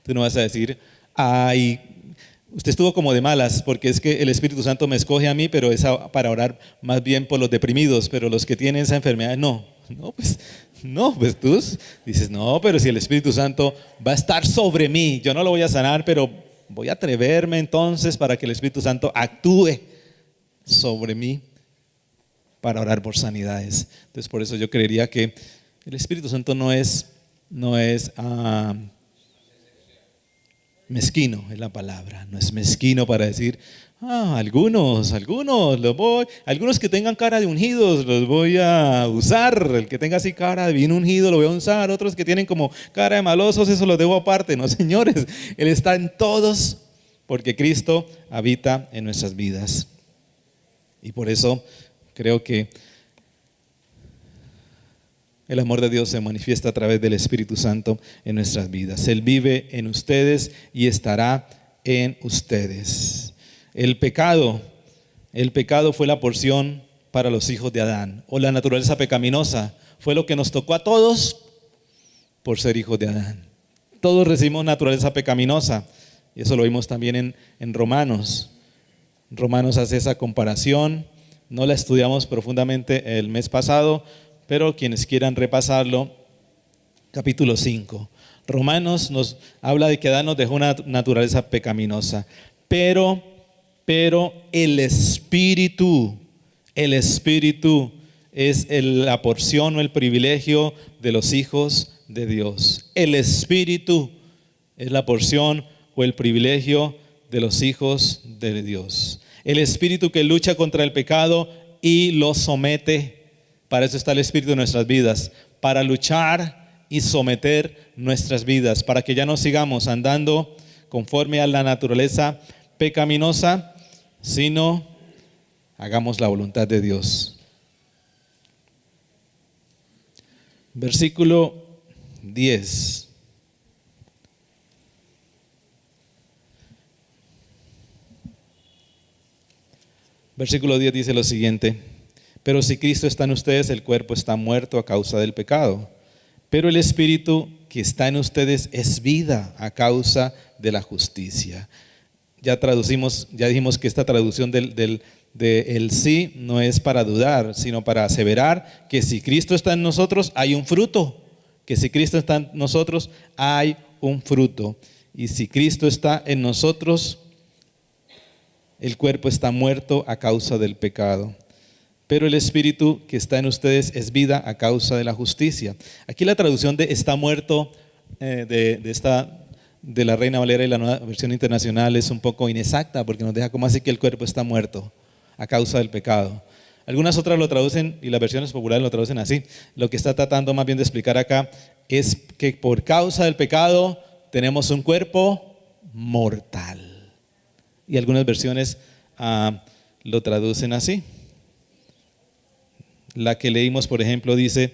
tú no vas a decir, ay, Usted estuvo como de malas, porque es que el Espíritu Santo me escoge a mí, pero es para orar más bien por los deprimidos, pero los que tienen esa enfermedad, pues tú dices, no, pero si el Espíritu Santo va a estar sobre mí, yo no lo voy a sanar, pero voy a atreverme entonces para que el Espíritu Santo actúe sobre mí para orar por sanidades. Entonces por eso yo creería que el Espíritu Santo no es mezquino, es la palabra, no es mezquino para decir, algunos que tengan cara de ungidos los voy a usar, el que tenga así cara de bien ungido lo voy a usar, otros que tienen como cara de malosos, eso lo debo aparte. No, señores, Él está en todos porque Cristo habita en nuestras vidas. Y por eso creo que el amor de Dios se manifiesta a través del Espíritu Santo en nuestras vidas. Él vive en ustedes y estará en ustedes. El pecado fue la porción para los hijos de Adán, o la naturaleza pecaminosa fue lo que nos tocó a todos por ser hijos de Adán. Todos recibimos naturaleza pecaminosa, y eso lo vimos también en Romanos. Romanos hace esa comparación, no la estudiamos profundamente el mes pasado, pero quienes quieran repasarlo, capítulo 5. Romanos nos habla de que Adán nos dejó una naturaleza pecaminosa, pero el Espíritu es la porción o el privilegio de los hijos de Dios. El Espíritu es la porción o el privilegio de los hijos de Dios. El Espíritu que lucha contra el pecado y lo somete. Para eso está el Espíritu en nuestras vidas, para luchar y someter nuestras vidas, para que ya no sigamos andando conforme a la naturaleza pecaminosa, sino hagamos la voluntad de Dios. Versículo 10. Versículo 10 dice lo siguiente: pero si Cristo está en ustedes, el cuerpo está muerto a causa del pecado, pero el Espíritu que está en ustedes es vida a causa de la justicia. Ya dijimos que esta traducción del sí no es para dudar, sino para aseverar que si Cristo está en nosotros, hay un fruto. Que si Cristo está en nosotros, hay un fruto. Y si Cristo está en nosotros, el cuerpo está muerto a causa del pecado. Pero el Espíritu que está en ustedes es vida a causa de la justicia. Aquí la traducción de está muerto de la Reina Valera y la Nueva Versión Internacional es un poco inexacta, porque nos deja como así que el cuerpo está muerto a causa del pecado. Algunas otras lo traducen, y las versiones populares lo traducen así. Lo que está tratando más bien de explicar acá es que por causa del pecado tenemos un cuerpo mortal. Y algunas versiones lo traducen así. La que leímos, por ejemplo, dice,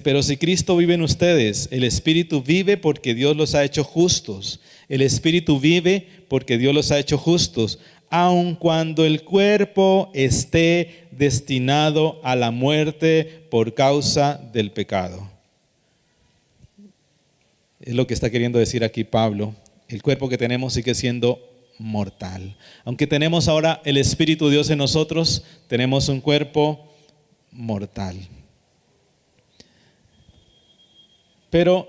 pero si Cristo vive en ustedes, el Espíritu vive porque Dios los ha hecho justos. El Espíritu vive porque Dios los ha hecho justos, aun cuando el cuerpo esté destinado a la muerte por causa del pecado. Es lo que está queriendo decir aquí Pablo. El cuerpo que tenemos sigue siendo mortal. Aunque tenemos ahora el Espíritu de Dios en nosotros, tenemos un cuerpo mortal. Pero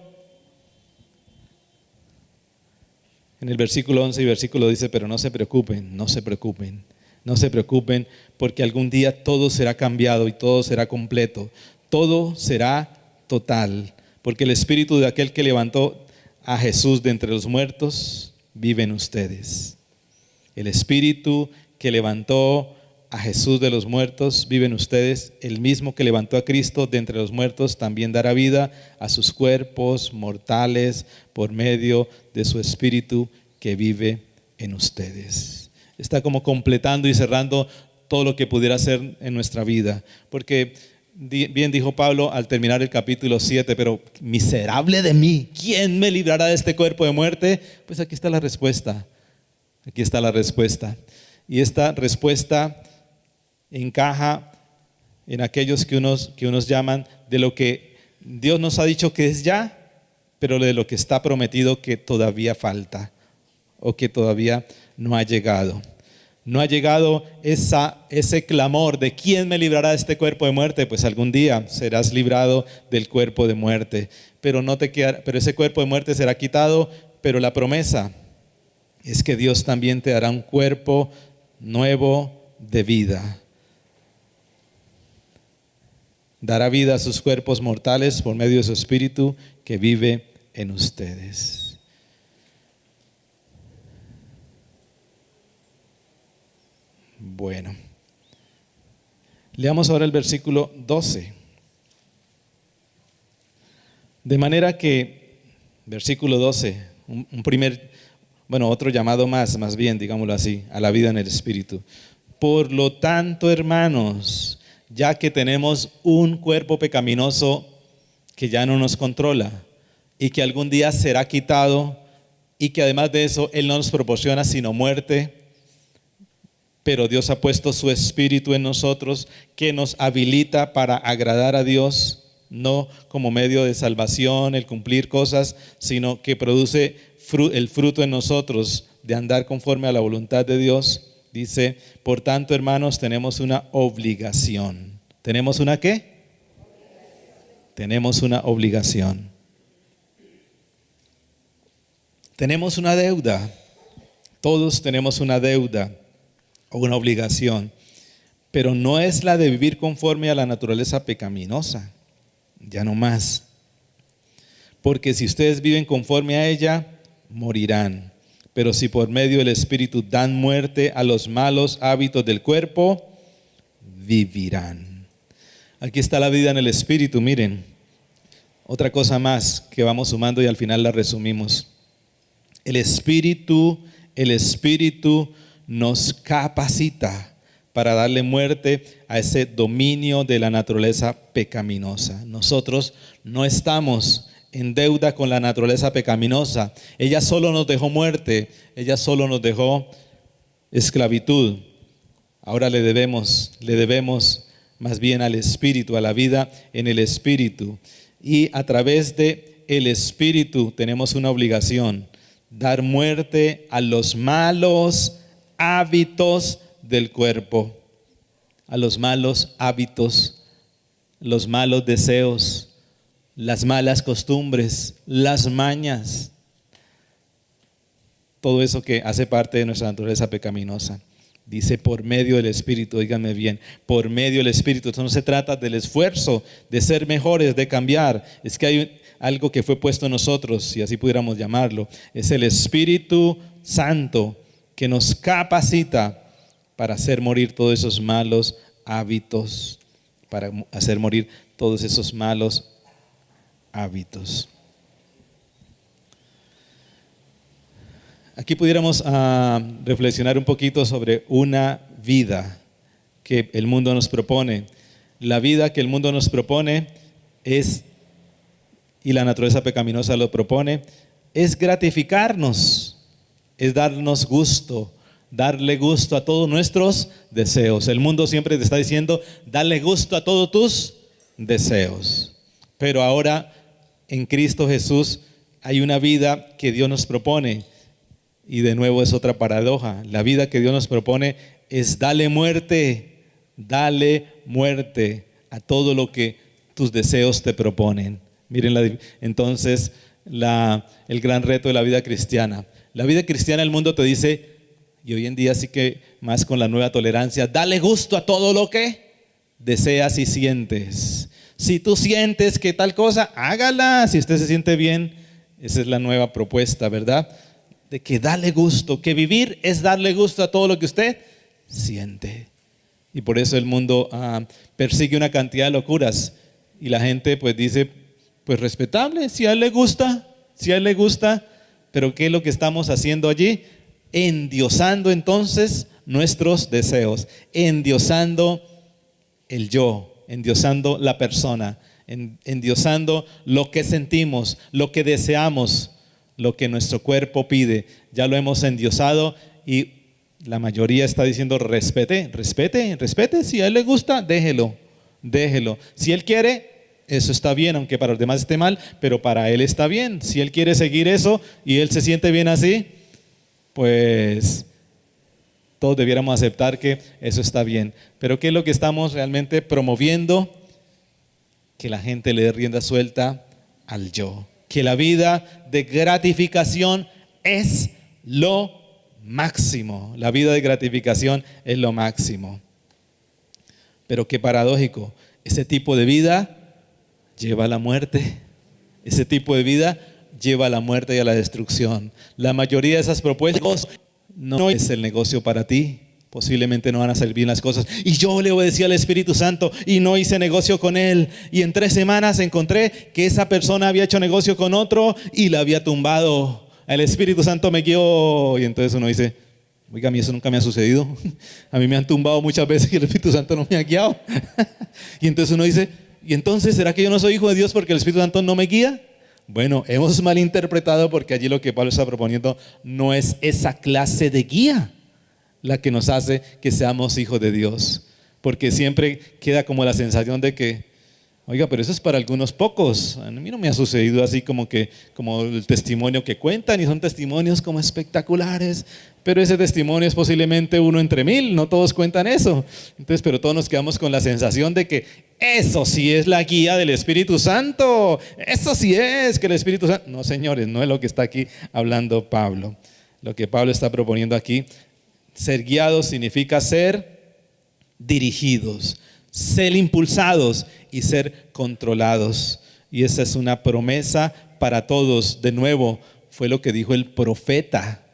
en el versículo 11 y versículo dice, pero no se preocupen, porque algún día todo será cambiado y todo será completo, todo será total, porque el Espíritu de aquel que levantó a Jesús de entre los muertos vive en ustedes. El Espíritu que levantó a Jesús de los muertos vive en ustedes. El mismo que levantó a Cristo de entre los muertos también dará vida a sus cuerpos mortales por medio de su Espíritu que vive en ustedes. Está como completando y cerrando todo lo que pudiera ser en nuestra vida. Porque bien dijo Pablo al terminar el capítulo 7, pero miserable de mí, ¿quién me librará de este cuerpo de muerte? Pues aquí está la respuesta. Aquí está la respuesta. Y esta respuesta encaja en aquellos que unos llaman de lo que Dios nos ha dicho que es ya, pero de lo que está prometido que todavía falta o que todavía no ha llegado. No ha llegado ese clamor de ¿quién me librará de este cuerpo de muerte? Pues algún día serás librado del cuerpo de muerte, pero ese cuerpo de muerte será quitado, pero la promesa es que Dios también te dará un cuerpo nuevo de vida. Dará vida a sus cuerpos mortales por medio de su Espíritu que vive en ustedes. Bueno, leamos ahora el versículo 12. De manera que, versículo 12, otro llamado más bien, digámoslo así, a la vida en el Espíritu. Por lo tanto, hermanos, ya que tenemos un cuerpo pecaminoso que ya no nos controla y que algún día será quitado y que además de eso Él no nos proporciona sino muerte, pero Dios ha puesto su Espíritu en nosotros que nos habilita para agradar a Dios, no como medio de salvación, el cumplir cosas, sino que produce el fruto en nosotros de andar conforme a la voluntad de Dios. Dice, por tanto, hermanos, tenemos una obligación. ¿Tenemos una qué? Tenemos una obligación. Tenemos una deuda. Todos tenemos una deuda o una obligación, pero no es la de vivir conforme a la naturaleza pecaminosa, ya no más. Porque si ustedes viven conforme a ella, morirán. Pero si por medio del Espíritu dan muerte a los malos hábitos del cuerpo, vivirán. Aquí está la vida en el Espíritu, miren. Otra cosa más que vamos sumando y al final la resumimos. El Espíritu nos capacita para darle muerte a ese dominio de la naturaleza pecaminosa. Nosotros no estamos en deuda con la naturaleza pecaminosa. Ella solo nos dejó muerte, ella solo nos dejó esclavitud. Ahora le debemos más bien al Espíritu, a la vida en el Espíritu. Y a través de el Espíritu tenemos una obligación: dar muerte a los malos hábitos del cuerpo, a los malos hábitos, los malos deseos, las malas costumbres, las mañas, todo eso que hace parte de nuestra naturaleza pecaminosa. Dice por medio del Espíritu, díganme bien, por medio del Espíritu. Esto no se trata del esfuerzo de ser mejores, de cambiar. Es que hay algo que fue puesto en nosotros, si así pudiéramos llamarlo. Es el Espíritu Santo que nos capacita para hacer morir todos esos malos hábitos, para hacer morir todos esos malos hábitos. Aquí pudiéramos reflexionar un poquito sobre una vida que el mundo nos propone. La vida que el mundo nos propone y la naturaleza pecaminosa lo propone, es gratificarnos, es darnos gusto, darle gusto a todos nuestros deseos. El mundo siempre te está diciendo, dale gusto a todos tus deseos. Pero ahora en Cristo Jesús hay una vida que Dios nos propone. Y de nuevo es otra paradoja. La vida que Dios nos propone es dale muerte a todo lo que tus deseos te proponen. Miren entonces el gran reto de la vida cristiana. La vida cristiana, el mundo te dice, y hoy en día sí que más con la nueva tolerancia, dale gusto a todo lo que deseas y sientes. Si tú sientes que tal cosa, hágala. Si usted se siente bien, esa es la nueva propuesta, ¿verdad? De que dale gusto, que vivir es darle gusto a todo lo que usted siente. Y por eso el mundo persigue una cantidad de locuras. Y la gente pues dice, pues respetable, si a él le gusta, pero ¿qué es lo que estamos haciendo allí? Endiosando entonces nuestros deseos, endiosando el yo, endiosando la persona, endiosando lo que sentimos, lo que deseamos, lo que nuestro cuerpo pide. Ya lo hemos endiosado y la mayoría está diciendo respete. Si a él le gusta, déjelo. Si él quiere, eso está bien, aunque para los demás esté mal, pero para él está bien. Si él quiere seguir eso y él se siente bien así, pues todos debiéramos aceptar que eso está bien. Pero ¿qué es lo que estamos realmente promoviendo? Que la gente le dé rienda suelta al yo. Que la vida de gratificación es lo máximo. La vida de gratificación es lo máximo. Pero qué paradójico, ese tipo de vida lleva a la muerte. Ese tipo de vida lleva a la muerte y a la destrucción. La mayoría de esas propuestas no es el negocio para ti. Posiblemente no van a salir bien las cosas. Y yo le obedecí al Espíritu Santo y no hice negocio con él. Y en 3 semanas encontré que esa persona había hecho negocio con otro y la había tumbado. El Espíritu Santo me guió. Y entonces uno dice, oiga, a mí eso nunca me ha sucedido. A mí me han tumbado muchas veces y el Espíritu Santo no me ha guiado. Y entonces uno dice, ¿y entonces será que yo no soy hijo de Dios porque el Espíritu Santo no me guía? Bueno, hemos malinterpretado porque allí lo que Pablo está proponiendo no es esa clase de guía la que nos hace que seamos hijos de Dios. Porque siempre queda como la sensación de que, oiga, pero eso es para algunos pocos. A mí no me ha sucedido así como el testimonio que cuentan, y son testimonios como espectaculares, pero ese testimonio es posiblemente 1 entre 1000, no todos cuentan eso. Entonces, pero todos nos quedamos con la sensación de que eso sí es la guía del Espíritu Santo, eso sí es que el Espíritu Santo... No, señores, no es lo que está aquí hablando Pablo. Lo que Pablo está proponiendo aquí, ser guiados significa ser dirigidos, ser impulsados y ser controlados. Y esa es una promesa para todos. De nuevo, fue lo que dijo el profeta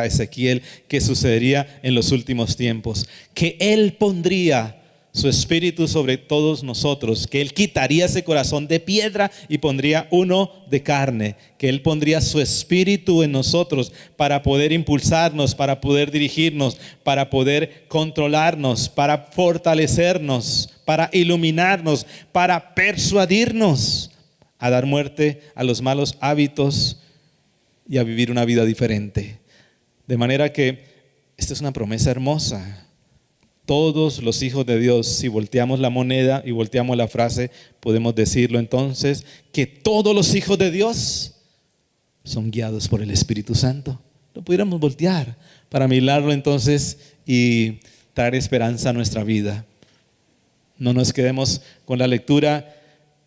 Ezequiel, que sucedería en los últimos tiempos, que él pondría su espíritu sobre todos nosotros, que él quitaría ese corazón de piedra y pondría uno de carne, que él pondría su espíritu en nosotros para poder impulsarnos, para poder dirigirnos, para poder controlarnos, para fortalecernos, para iluminarnos, para persuadirnos a dar muerte a los malos hábitos y a vivir una vida diferente. De manera que esta es una promesa hermosa. Todos los hijos de Dios, si volteamos la moneda y volteamos la frase, podemos decirlo entonces, que todos los hijos de Dios son guiados por el Espíritu Santo. Lo pudiéramos voltear para mirarlo entonces y traer esperanza a nuestra vida. No nos quedemos con la lectura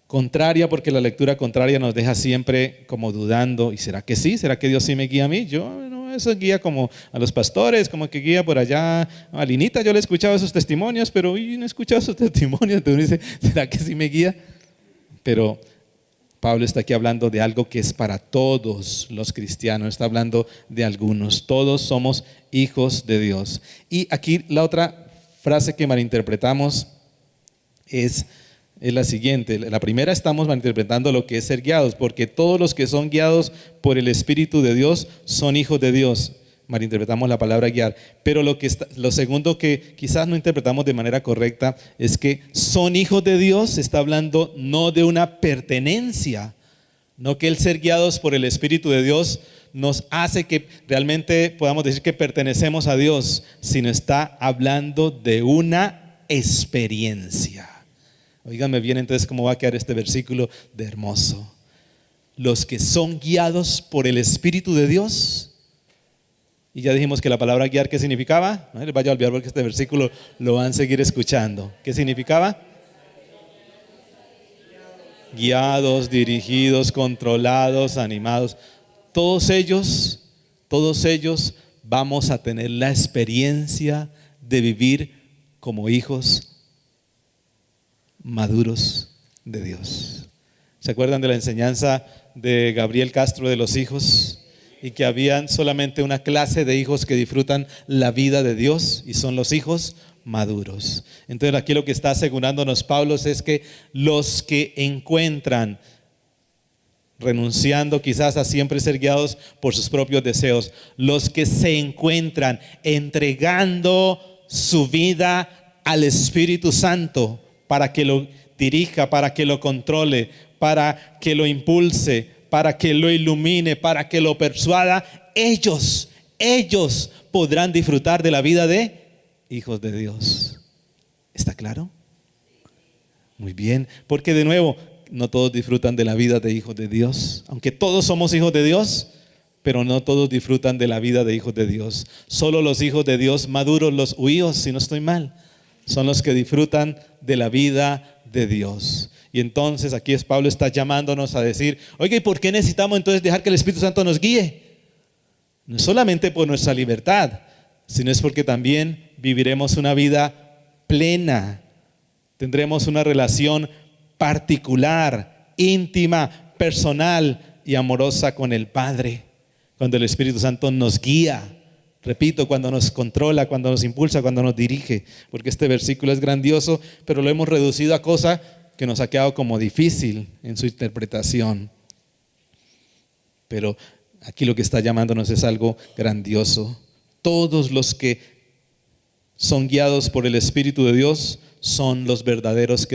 contraria, porque la lectura contraria nos deja siempre como dudando. ¿Y será que sí? ¿Será que Dios sí me guía a mí? Yo no, eso guía como a los pastores, como que guía por allá. A Linita yo le he escuchado esos testimonios, pero yo no he escuchado esos testimonios. Entonces uno dice, ¿será que sí me guía? Pero Pablo está aquí hablando de algo que es para todos los cristianos, está hablando de algunos. Todos somos hijos de Dios. Y aquí la otra frase que malinterpretamos es la siguiente. La primera, estamos malinterpretando lo que es ser guiados, porque todos los que son guiados por el Espíritu de Dios son hijos de Dios. Malinterpretamos la palabra guiar. Pero lo segundo que quizás no interpretamos de manera correcta es que son hijos de Dios. Está hablando no de una pertenencia, no que el ser guiados por el Espíritu de Dios nos hace que realmente podamos decir que pertenecemos a Dios, sino está hablando de una experiencia. Óigame bien entonces cómo va a quedar este versículo de hermoso. Los que son guiados por el Espíritu de Dios, y ya dijimos que la palabra guiar, ¿qué significaba? No les vaya a olvidar porque este versículo lo van a seguir escuchando. ¿Qué significaba? Guiados, dirigidos, controlados, animados. Todos ellos vamos a tener la experiencia de vivir como hijos maduros de Dios. ¿Se acuerdan de la enseñanza de Gabriel Castro de los hijos? Y que habían solamente una clase de hijos que disfrutan la vida de Dios, y son los hijos maduros. Entonces aquí lo que está asegurándonos Pablo es que los que encuentran renunciando quizás a siempre ser guiados por sus propios deseos, los que se encuentran entregando su vida al Espíritu Santo para que lo dirija, para que lo controle, para que lo impulse, para que lo ilumine, para que lo persuada, ellos podrán disfrutar de la vida de hijos de Dios. ¿Está claro? Muy bien, porque de nuevo, no todos disfrutan de la vida de hijos de Dios. Aunque todos somos hijos de Dios, pero no todos disfrutan de la vida de hijos de Dios. Solo los hijos de Dios maduros, los huíos, si no estoy mal, son los que disfrutan de la vida de Dios. Y entonces aquí Pablo está llamándonos a decir, oiga, ¿y por qué necesitamos entonces dejar que el Espíritu Santo nos guíe? No es solamente por nuestra libertad, sino es porque también viviremos una vida plena. Tendremos una relación particular, íntima, personal y amorosa con el Padre. Cuando el Espíritu Santo nos guía, repito, cuando nos controla, cuando nos impulsa, cuando nos dirige. Porque este versículo es grandioso, pero lo hemos reducido a cosa que nos ha quedado como difícil en su interpretación. Pero aquí lo que está llamándonos es algo grandioso. Todos los que son guiados por el Espíritu de Dios son los verdaderos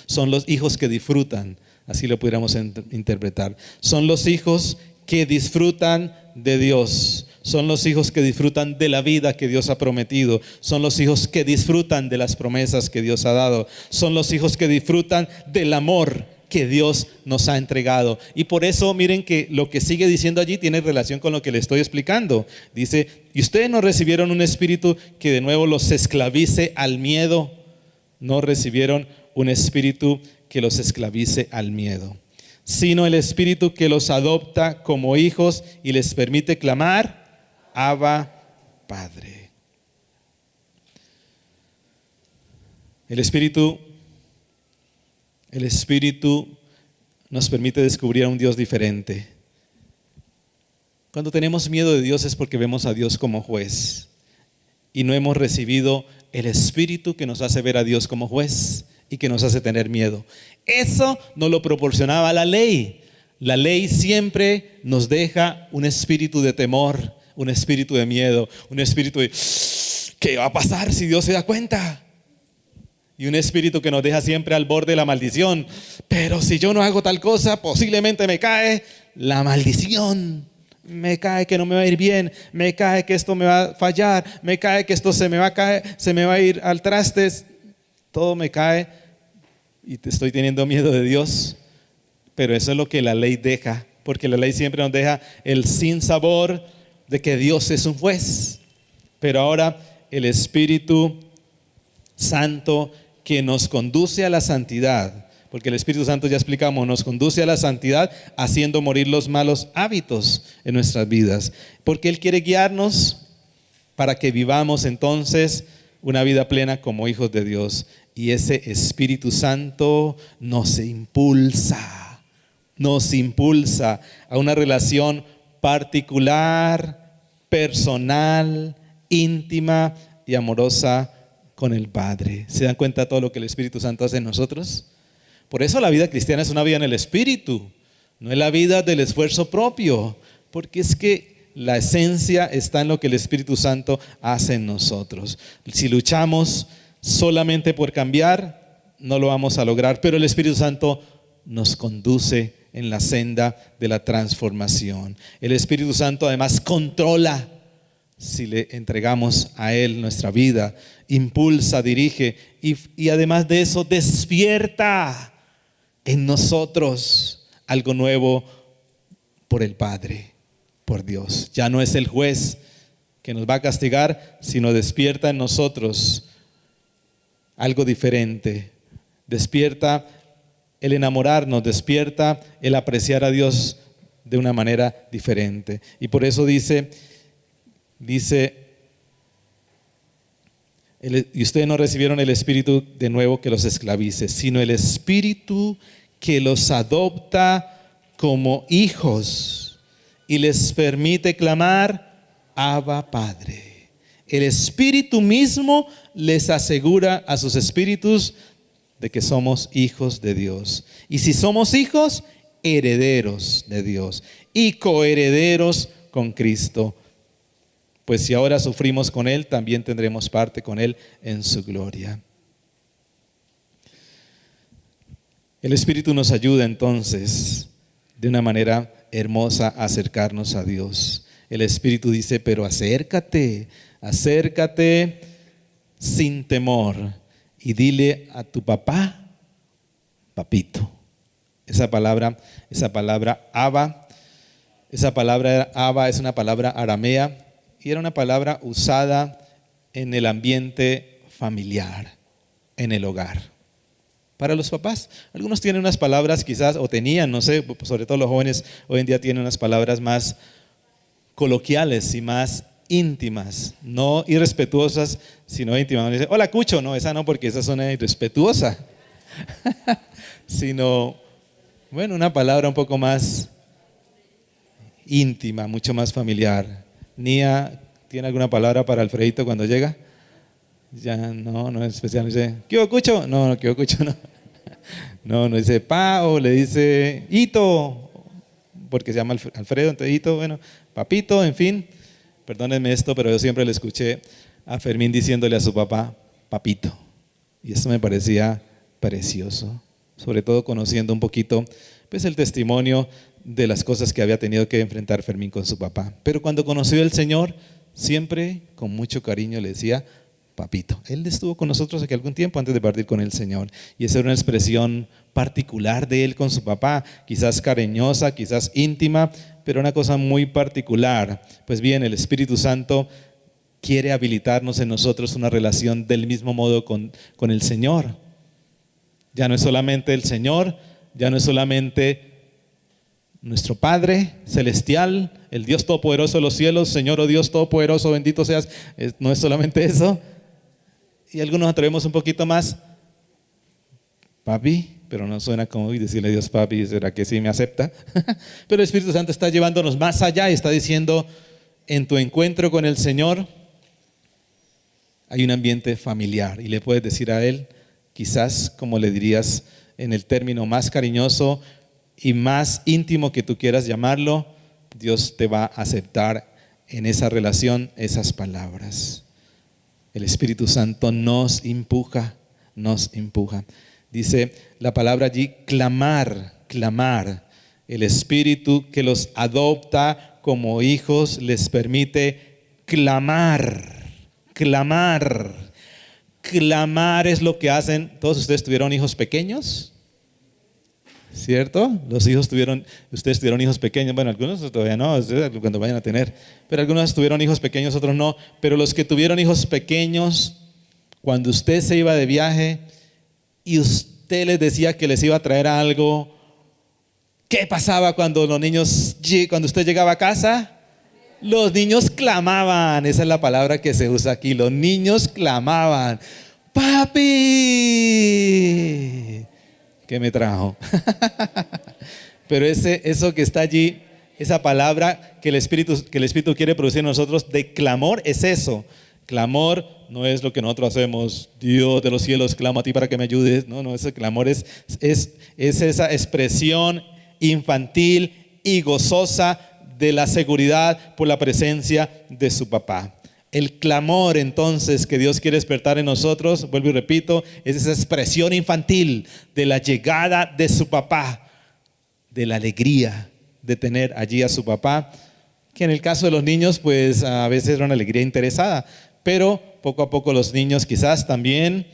son los hijos que disfrutan, así lo pudiéramos interpretar. Son los hijos que disfrutan de Dios. Son los hijos que disfrutan de la vida que Dios ha prometido. Son los hijos que disfrutan de las promesas que Dios ha dado. Son los hijos que disfrutan del amor que Dios nos ha entregado. Y por eso miren que lo que sigue diciendo allí tiene relación con lo que le estoy explicando. Dice, y ustedes no recibieron un espíritu que de nuevo los esclavice al miedo. No recibieron un espíritu que los esclavice al miedo, sino el espíritu que los adopta como hijos y les permite clamar, Abba, Padre. El Espíritu nos permite descubrir a un Dios diferente. Cuando tenemos miedo de Dios es porque vemos a Dios como juez y no hemos recibido el Espíritu que nos hace ver a Dios como juez y que nos hace tener miedo. Eso no lo proporcionaba la ley. La ley siempre nos deja un espíritu de temor, un espíritu de miedo, un espíritu de ¿qué va a pasar si Dios se da cuenta? Y un espíritu que nos deja siempre al borde de la maldición. Pero si yo no hago tal cosa, posiblemente me cae la maldición. Me cae que no me va a ir bien, me cae que esto me va a fallar, me cae que esto se me va a caer, se me va a ir al traste, todo me cae y te estoy teniendo miedo de Dios. Pero eso es lo que la ley deja, porque la ley siempre nos deja el sinsabor de que Dios es un juez. Pero ahora el Espíritu Santo que nos conduce a la santidad, porque el Espíritu Santo, ya explicamos, nos conduce a la santidad haciendo morir los malos hábitos en nuestras vidas, porque Él quiere guiarnos para que vivamos entonces una vida plena como hijos de Dios. Y ese Espíritu Santo nos impulsa a una relación particular, personal, íntima y amorosa con el Padre. ¿Se dan cuenta de todo lo que el Espíritu Santo hace en nosotros? Por eso la vida cristiana es una vida en el Espíritu, no es la vida del esfuerzo propio, porque es que la esencia está en lo que el Espíritu Santo hace en nosotros. Si luchamos solamente por cambiar, no lo vamos a lograr, pero el Espíritu Santo nos conduce en la senda de la transformación. El Espíritu Santo además controla si le entregamos a Él nuestra vida, impulsa, dirige y además de eso despierta en nosotros algo nuevo por el Padre, por Dios. Ya no es el juez que nos va a castigar, sino despierta en nosotros algo diferente. Despierta el enamorarnos, despierta el apreciar a Dios de una manera diferente. Y por eso dice, y ustedes no recibieron el Espíritu de nuevo que los esclavice, sino el Espíritu que los adopta como hijos y les permite clamar, Abba, Padre. El Espíritu mismo les asegura a sus espíritus de que somos hijos de Dios. Y si somos hijos, herederos de Dios y coherederos con Cristo. Pues si ahora sufrimos con Él, también tendremos parte con Él en su gloria. El Espíritu nos ayuda entonces de una manera hermosa a acercarnos a Dios. El Espíritu dice, pero acércate sin temor y dile a tu papá papito. Esa palabra Abba, Abba es una palabra aramea y era una palabra usada en el ambiente familiar, en el hogar. Para los papás, algunos tienen unas palabras quizás, o tenían, no sé, sobre todo los jóvenes hoy en día tienen unas palabras más coloquiales y más íntimas, no irrespetuosas, sino íntimas. Uno dice, hola Cucho, no, esa no, porque esa suena irrespetuosa, sino, bueno, una palabra un poco más íntima, mucho más familiar. Nia, ¿tiene alguna palabra para Alfredito cuando llega? Ya no es especial. Dice, ¿qué hubo, Cucho? No, ¿qué hubo, Cucho? No, dice pa, o le dice hito, porque se llama Alfredo, entonces hito, bueno, papito, en fin. Perdónenme esto, pero yo siempre le escuché a Fermín diciéndole a su papá, papito. Y esto me parecía precioso, sobre todo conociendo un poquito pues, el testimonio de las cosas que había tenido que enfrentar Fermín con su papá. Pero cuando conoció al Señor, siempre con mucho cariño le decía, papito. Él estuvo con nosotros aquí algún tiempo antes de partir con el Señor. Y esa era una expresión particular de él con su papá, quizás cariñosa, quizás íntima, pero una cosa muy particular. Pues bien, el Espíritu Santo quiere habilitarnos en nosotros una relación del mismo modo con el Señor. Ya no es solamente el Señor, ya no es solamente nuestro Padre Celestial, el Dios Todopoderoso de los cielos, Señor, oh Dios Todopoderoso, bendito seas. No es solamente eso. Y algunos atrevemos un poquito más, papi, pero no suena como decirle a Dios papi, ¿será que sí me acepta? Pero el Espíritu Santo está llevándonos más allá y está diciendo, en tu encuentro con el Señor hay un ambiente familiar y le puedes decir a Él, quizás como le dirías en el término más cariñoso y más íntimo que tú quieras llamarlo, Dios te va a aceptar en esa relación esas palabras. El Espíritu Santo nos empuja. Dice la palabra allí, clamar. El Espíritu que los adopta como hijos les permite clamar. Clamar es lo que hacen. ¿Todos ustedes tuvieron hijos pequeños? ¿Cierto? Ustedes tuvieron hijos pequeños, bueno, algunos todavía no, cuando vayan a tener, pero algunos tuvieron hijos pequeños, otros no, pero los que tuvieron hijos pequeños, cuando usted se iba de viaje y usted les decía que les iba a traer algo, ¿qué pasaba cuando usted llegaba a casa? Los niños clamaban, esa es la palabra que se usa aquí, los niños clamaban, ¡papi! ¿Qué me trajo? Pero eso que está allí, esa palabra que el Espíritu quiere producir en nosotros de clamor, es eso. Clamor no es lo que nosotros hacemos, Dios de los cielos, clamo a ti para que me ayudes. No, ese clamor es esa expresión infantil y gozosa de la seguridad por la presencia de su papá. El clamor entonces que Dios quiere despertar en nosotros, vuelvo y repito, es esa expresión infantil de la llegada de su papá, de la alegría de tener allí a su papá, que en el caso de los niños pues a veces era una alegría interesada, pero poco a poco los niños quizás también,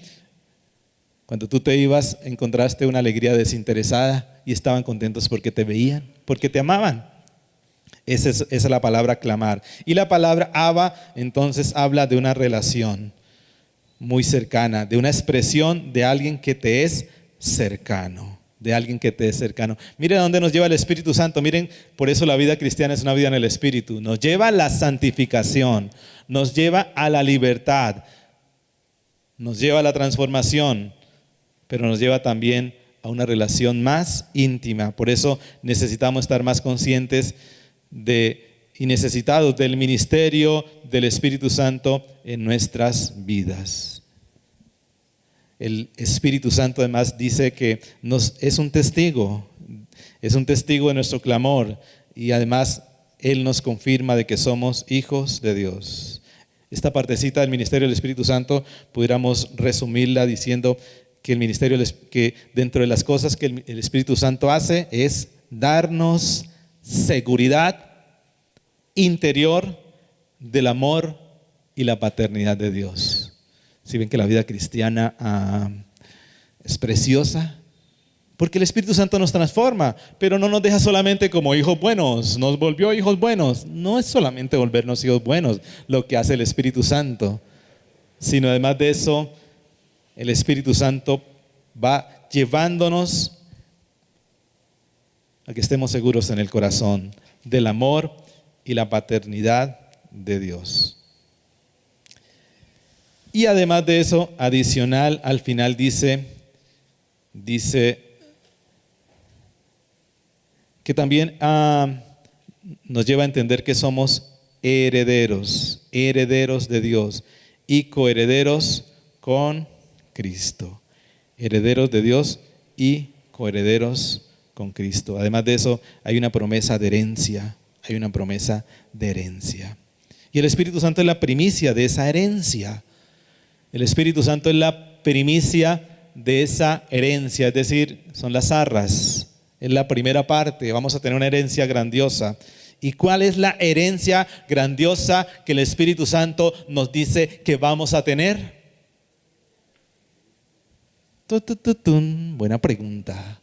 cuando tú te ibas, encontraste una alegría desinteresada y estaban contentos porque te veían, porque te amaban. Esa es la palabra clamar. Y la palabra Abba entonces habla de una relación muy cercana, de una expresión de alguien que te es cercano. Miren a dónde nos lleva el Espíritu Santo. Miren, por eso la vida cristiana es una vida en el Espíritu. Nos lleva a la santificación, nos lleva a la libertad, nos lleva a la transformación, pero nos lleva también a una relación más íntima. Por eso necesitamos estar más conscientes y necesitados del ministerio del Espíritu Santo en nuestras vidas. El Espíritu Santo además dice que es un testigo de nuestro clamor y además Él nos confirma de que somos hijos de Dios. Esta partecita del ministerio del Espíritu Santo pudiéramos resumirla diciendo que dentro de las cosas que el Espíritu Santo hace es darnos seguridad interior del amor y la paternidad de Dios. Si ven que la vida cristiana es preciosa, Porque el Espíritu Santo nos transforma, pero no nos deja solamente como hijos buenos, nos volvió hijos buenos. No es solamente volvernos hijos buenos lo que hace el Espíritu Santo, sino además de eso, el Espíritu Santo va llevándonos a que estemos seguros en el corazón del amor y la paternidad de Dios. Y además de eso, adicional, al final dice que también nos lleva a entender que somos herederos de Dios y coherederos con Cristo. Herederos de Dios y coherederos con Cristo. Además de eso, hay una promesa de herencia. Y el Espíritu Santo es la primicia de esa herencia. El Espíritu Santo es la primicia de esa herencia, es decir, son las arras. Es la primera parte, vamos a tener una herencia grandiosa. ¿Y cuál es la herencia grandiosa que el Espíritu Santo nos dice que vamos a tener? Buena pregunta.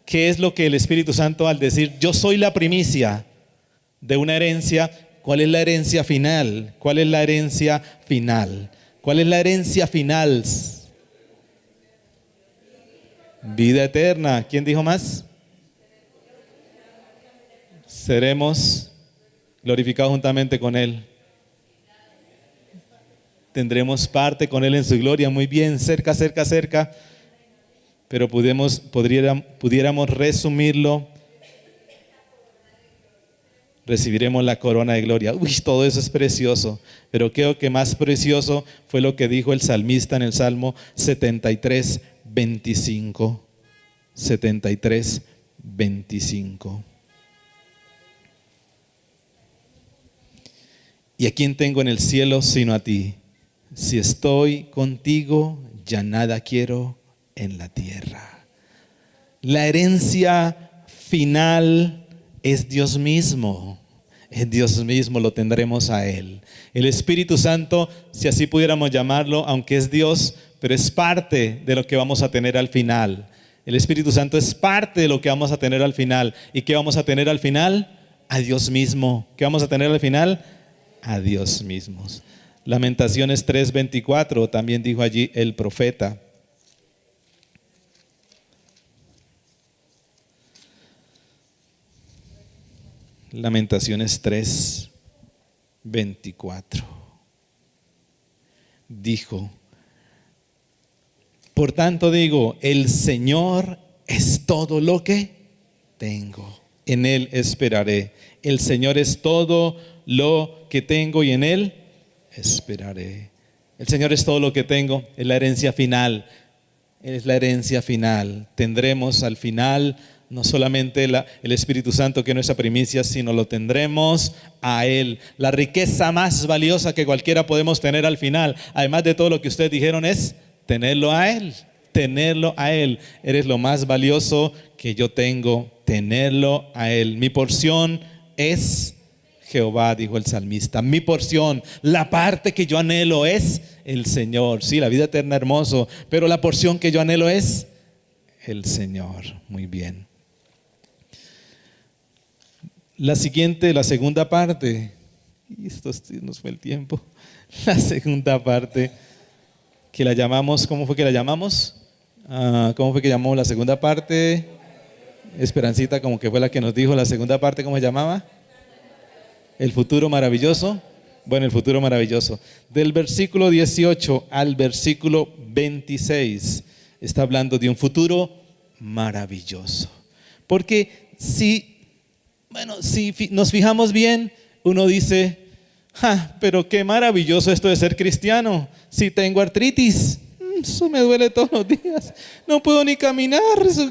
¿Qué es lo que el Espíritu Santo, al decir yo soy la primicia de una herencia, cuál es la herencia final? ¿Cuál es la herencia final? ¿Cuál es la herencia final? Vida eterna. ¿Quién dijo más? Seremos glorificados juntamente con Él. Tendremos parte con Él en su gloria. Muy bien, cerca. Pero pudiéramos resumirlo. Recibiremos la corona de gloria. Uy, todo eso es precioso. Pero creo que más precioso fue lo que dijo el salmista en el Salmo 73, 25. 73, 25. ¿Y a quién tengo en el cielo sino a ti? Si estoy contigo, ya nada quiero en la tierra. La herencia final es Dios mismo. Es Dios mismo, lo tendremos a Él. El Espíritu Santo, si así pudiéramos llamarlo, aunque es Dios, pero es parte de lo que vamos a tener al final. El Espíritu Santo es parte de lo que vamos a tener al final. ¿Y qué vamos a tener al final? A Dios mismo. ¿Qué vamos a tener al final? A Dios mismo. Lamentaciones 3:24, también dijo allí el profeta. Lamentaciones 3:24. Dijo: por tanto digo, el Señor es todo lo que tengo. En Él esperaré. El Señor es todo lo que tengo y en Él esperaré. El Señor es todo lo que tengo. Es la herencia final. Es la herencia final. Tendremos al final no solamente el Espíritu Santo, que es nuestra primicia, sino lo tendremos a Él. La riqueza más valiosa que cualquiera podemos tener al final, además de todo lo que ustedes dijeron, es tenerlo a Él. Tenerlo a Él. Eres lo más valioso que yo tengo, tenerlo a Él. Mi porción es Jehová, dijo el salmista. Mi porción, la parte que yo anhelo es el Señor. Sí, la vida eterna, hermoso, pero la porción que yo anhelo es el Señor. Muy bien. La segunda parte, y esto nos fue el tiempo. La segunda parte, que la llamamos, ¿cómo fue que la llamamos? ¿Cómo fue que llamó la segunda parte? Esperancita, como que fue la que nos dijo la segunda parte, ¿cómo se llamaba? El futuro maravilloso. Bueno, el futuro maravilloso. Del versículo 18 al versículo 26 está hablando de un futuro maravilloso. Porque si nos fijamos bien, uno dice, pero qué maravilloso esto de ser cristiano. Si tengo artritis, eso me duele todos los días. No puedo ni caminar,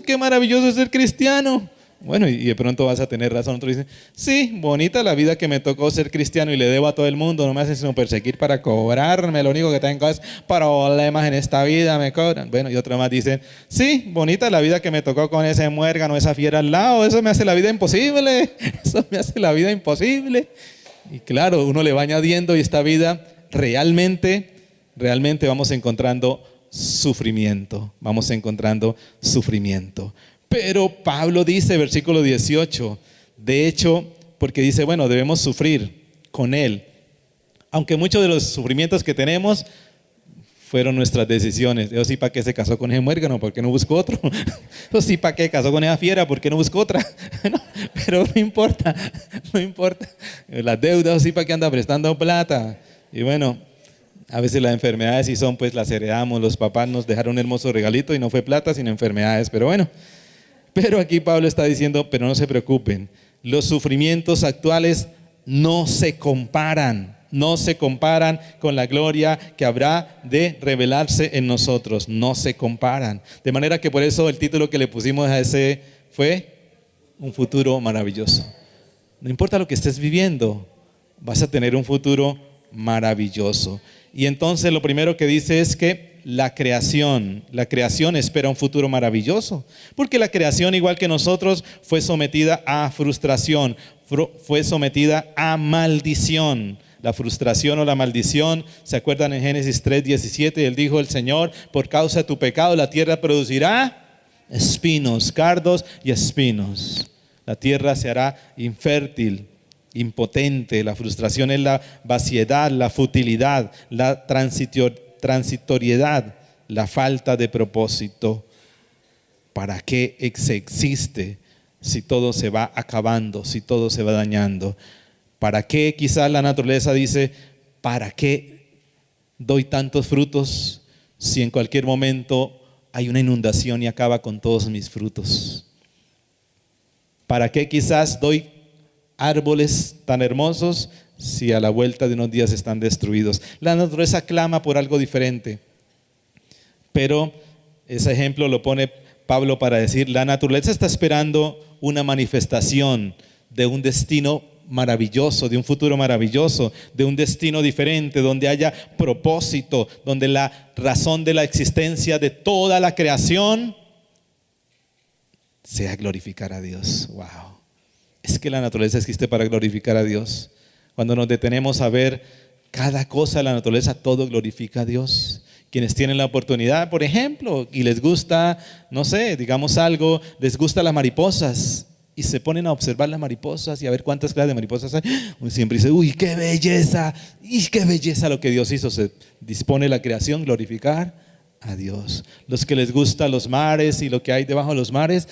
qué maravilloso es ser cristiano. Bueno, y de pronto vas a tener razón. Otro dice, sí, bonita la vida que me tocó ser cristiano y le debo a todo el mundo, no me hacen sino perseguir para cobrarme, lo único que tengo es problemas en esta vida, me cobran. Bueno, y otros más dicen, sí, bonita la vida que me tocó con ese muérgano, esa fiera al lado, eso me hace la vida imposible, eso me hace la vida imposible. Y claro, uno le va añadiendo y esta vida realmente vamos encontrando sufrimiento. Vamos encontrando sufrimiento. Pero Pablo dice, versículo 18, de hecho, porque dice, bueno, debemos sufrir con Él. Aunque muchos de los sufrimientos que tenemos fueron nuestras decisiones. Yo sí, ¿para qué se casó con ese muérgano? ¿Por qué no buscó otro? Yo sí, ¿para qué casó con esa fiera? ¿Por qué no buscó otra? No, pero no importa, no importa. Las deudas, sí, ¿para qué anda prestando plata? Y bueno, a veces las enfermedades sí son, pues las heredamos. Los papás nos dejaron un hermoso regalito y no fue plata, sino enfermedades. Pero bueno, pero aquí Pablo está diciendo, pero no se preocupen. Los sufrimientos actuales no se comparan con la gloria que habrá de revelarse en nosotros. No se comparan. De manera que por eso el título que le pusimos a ese fue un futuro maravilloso. No importa lo que estés viviendo, vas a tener un futuro maravilloso. Y entonces lo primero que dice es que la creación espera un futuro maravilloso, porque la creación, igual que nosotros, fue sometida a frustración, fue sometida a maldición. La frustración o la maldición, ¿se acuerdan en Génesis 3:17? Él dijo, el Señor, por causa de tu pecado, la tierra producirá espinos, cardos y espinos. La tierra se hará infértil, impotente. La frustración es la vaciedad, la futilidad, la transitoriedad, la falta de propósito. ¿Para qué existe si todo se va acabando, si todo se va dañando? ¿Para qué quizás la naturaleza dice, ¿para qué doy tantos frutos si en cualquier momento hay una inundación y acaba con todos mis frutos? ¿Para qué quizás doy árboles tan hermosos si a la vuelta de unos días están destruidos? La naturaleza clama por algo diferente. Pero ese ejemplo lo pone Pablo para decir, la naturaleza está esperando una manifestación de un destino maravilloso, de un futuro maravilloso, de un destino diferente, donde haya propósito, donde la razón de la existencia de toda la creación sea glorificar a Dios. Wow. Es que la naturaleza existe para glorificar a Dios. Cuando nos detenemos a ver cada cosa de la naturaleza, todo glorifica a Dios. Quienes tienen la oportunidad, por ejemplo, y les gusta, no sé, digamos algo, les gustan las mariposas, y se ponen a observar las mariposas y a ver cuántas clases de mariposas hay. Uno siempre dice, uy, qué belleza, y qué belleza lo que Dios hizo. Se dispone la creación, glorificar a Dios. Los que les gustan los mares y lo que hay debajo de los mares,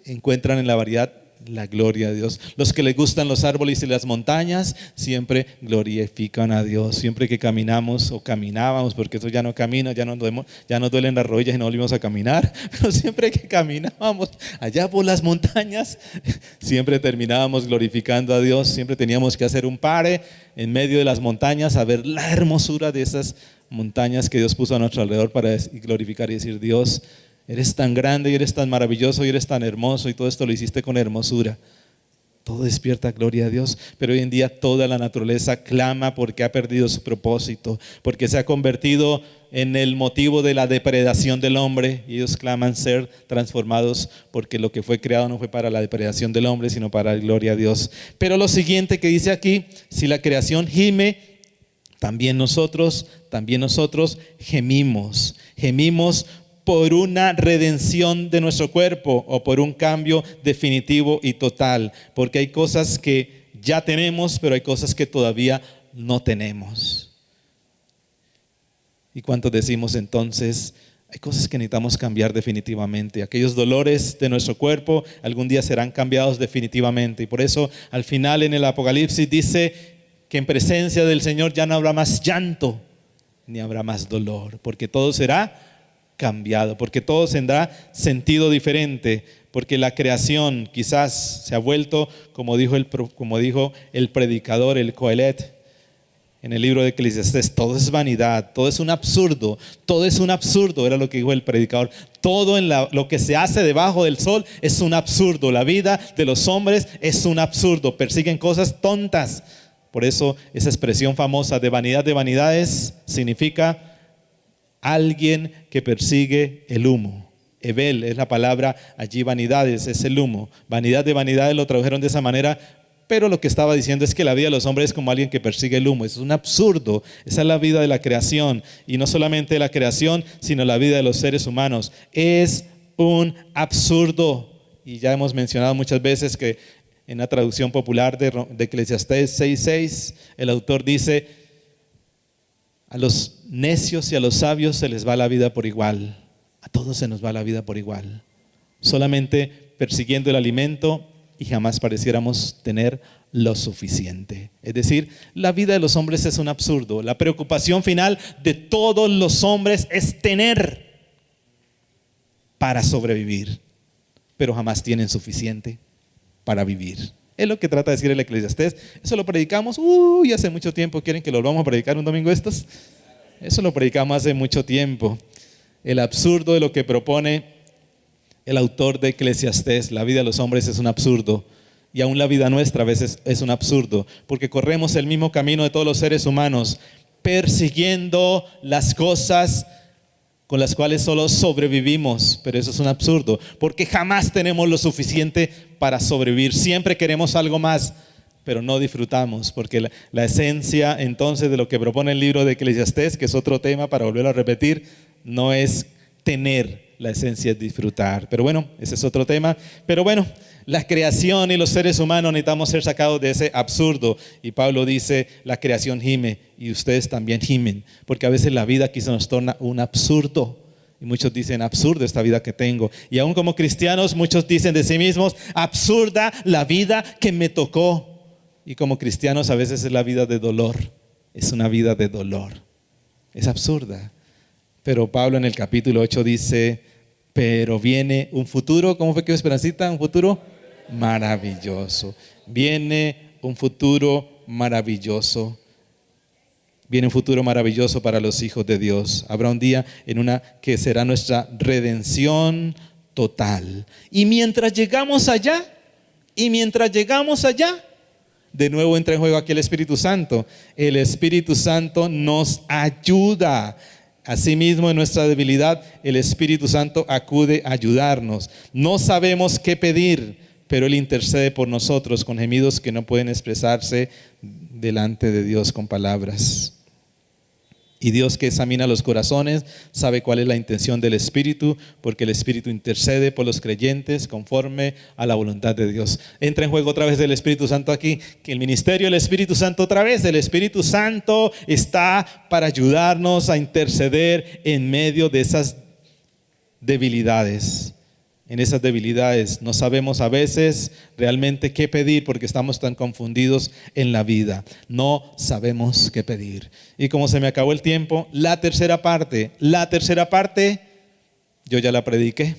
encuentran en la variedad la gloria de Dios. Los que les gustan los árboles y las montañas, siempre glorifican a Dios. Siempre que caminamos o caminábamos, porque eso ya no camina, ya nos duelen las rodillas y no volvimos a caminar, pero siempre que caminábamos allá por las montañas, siempre terminábamos glorificando a Dios. Siempre teníamos que hacer un pare en medio de las montañas a ver la hermosura de esas montañas que Dios puso a nuestro alrededor para glorificar y decir, Dios, eres tan grande y eres tan maravilloso y eres tan hermoso y todo esto lo hiciste con hermosura. Todo despierta gloria a Dios, pero hoy en día toda la naturaleza clama porque ha perdido su propósito, porque se ha convertido en el motivo de la depredación del hombre, y ellos claman ser transformados porque lo que fue creado no fue para la depredación del hombre, sino para la gloria a Dios. Pero lo siguiente que dice aquí, si la creación gime, también nosotros gemimos por una redención de nuestro cuerpo o por un cambio definitivo y total, porque hay cosas que ya tenemos, pero hay cosas que todavía no tenemos. ¿Y cuántos decimos entonces? Hay cosas que necesitamos cambiar definitivamente. Aquellos dolores de nuestro cuerpo algún día serán cambiados definitivamente, y por eso al final en el Apocalipsis dice que en presencia del Señor ya no habrá más llanto ni habrá más dolor, porque todo será cambiado, porque todo tendrá sentido diferente, porque la creación quizás se ha vuelto, como dijo el predicador, el Coelet, en el libro de Eclesiastés, todo es vanidad, todo es un absurdo, era lo que dijo el predicador. Todo en lo que se hace debajo del sol es un absurdo, la vida de los hombres es un absurdo, persiguen cosas tontas. Por eso esa expresión famosa de vanidades significa alguien que persigue el humo. Ebel es la palabra allí, vanidades, es el humo. Vanidad de vanidades lo tradujeron de esa manera Pero lo que estaba diciendo es que la vida de los hombres es como alguien que persigue el humo. Eso es un absurdo. Esa es la vida de la creación. Y no solamente de la creación, sino la vida de los seres humanos. Es un absurdo. Y ya hemos mencionado muchas veces que en la traducción popular de Eclesiastés 6:6, el autor dice: a los necios y a los sabios se les va la vida por igual. A todos se nos va la vida por igual. Solamente persiguiendo el alimento y jamás pareciéramos tener lo suficiente. Es decir, la vida de los hombres es un absurdo. La preocupación final de todos los hombres es tener para sobrevivir, pero jamás tienen suficiente para vivir. Es lo que trata de decir el Eclesiastés. Eso lo predicamos hace mucho tiempo. ¿Quieren que lo volvamos a predicar un domingo estos? Eso lo predicamos hace mucho tiempo. El absurdo de lo que propone el autor de Eclesiastés. La vida de los hombres es un absurdo. Y aún la vida nuestra a veces es un absurdo, porque corremos el mismo camino de todos los seres humanos, persiguiendo las cosas con las cuales solo sobrevivimos. Pero eso es un absurdo, porque jamás tenemos lo suficiente para sobrevivir. Siempre queremos algo más, pero no disfrutamos, porque la esencia entonces de lo que propone el libro de Eclesiastés, que es otro tema para volverlo a repetir, no es tener. La esencia es disfrutar. Pero bueno, ese es otro tema. Pero bueno, la creación y los seres humanos necesitamos ser sacados de ese absurdo. Y Pablo dice: la creación gime y ustedes también gimen. Porque a veces la vida aquí se nos torna un absurdo. Y muchos dicen: absurda esta vida que tengo. Y aún como cristianos, muchos dicen de sí mismos: absurda la vida que me tocó. Y como cristianos a veces es la vida de dolor. Es una vida de dolor. Es absurda. Pero Pablo en el capítulo 8 dice: pero viene un futuro. ¿Cómo fue que Esperancita? Un futuro maravilloso. Viene un futuro maravilloso. Viene un futuro maravilloso para los hijos de Dios. Habrá un día que será nuestra redención total. Y mientras llegamos allá, de nuevo entra en juego aquí el Espíritu Santo. El Espíritu Santo nos ayuda. Asimismo, en nuestra debilidad, el Espíritu Santo acude a ayudarnos. No sabemos qué pedir, pero Él intercede por nosotros con gemidos que no pueden expresarse delante de Dios con palabras. Y Dios, que examina los corazones, sabe cuál es la intención del Espíritu, porque el Espíritu intercede por los creyentes conforme a la voluntad de Dios. Entra en juego otra vez el Espíritu Santo aquí, que el ministerio del Espíritu Santo otra vez. El Espíritu Santo está para ayudarnos a interceder en medio de esas debilidades. En esas debilidades no sabemos a veces realmente qué pedir, porque estamos tan confundidos en la vida. No sabemos qué pedir. Y como se me acabó el tiempo, la tercera parte, yo ya la prediqué.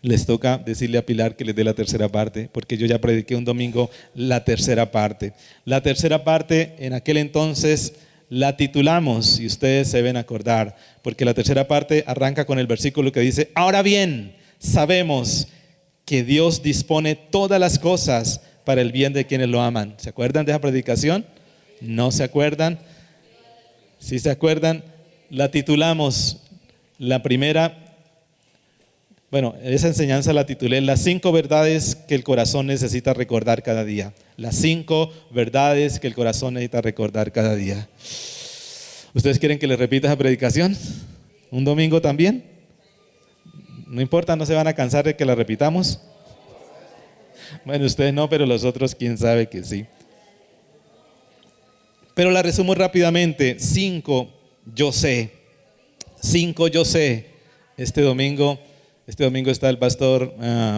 Les toca decirle a Pilar que les dé la tercera parte, porque yo ya prediqué un domingo la tercera parte. La tercera parte en aquel entonces la titulamos, y ustedes se deben acordar, porque la tercera parte arranca con el versículo que dice: ahora bien, sabemos que Dios dispone todas las cosas para el bien de quienes lo aman. ¿Se acuerdan de esa predicación? ¿No se acuerdan? Si se acuerdan, la titulamos, la primera. Bueno, esa enseñanza la titulé: las 5 verdades que el corazón necesita recordar cada día. Las 5 verdades que el corazón necesita recordar cada día. ¿Ustedes quieren que les repita esa predicación? ¿Un domingo también? No importa, no se van a cansar de que la repitamos. Bueno, ustedes no, pero los otros quién sabe que sí. Pero la resumo rápidamente. 5 yo sé. Este domingo está el pastor, va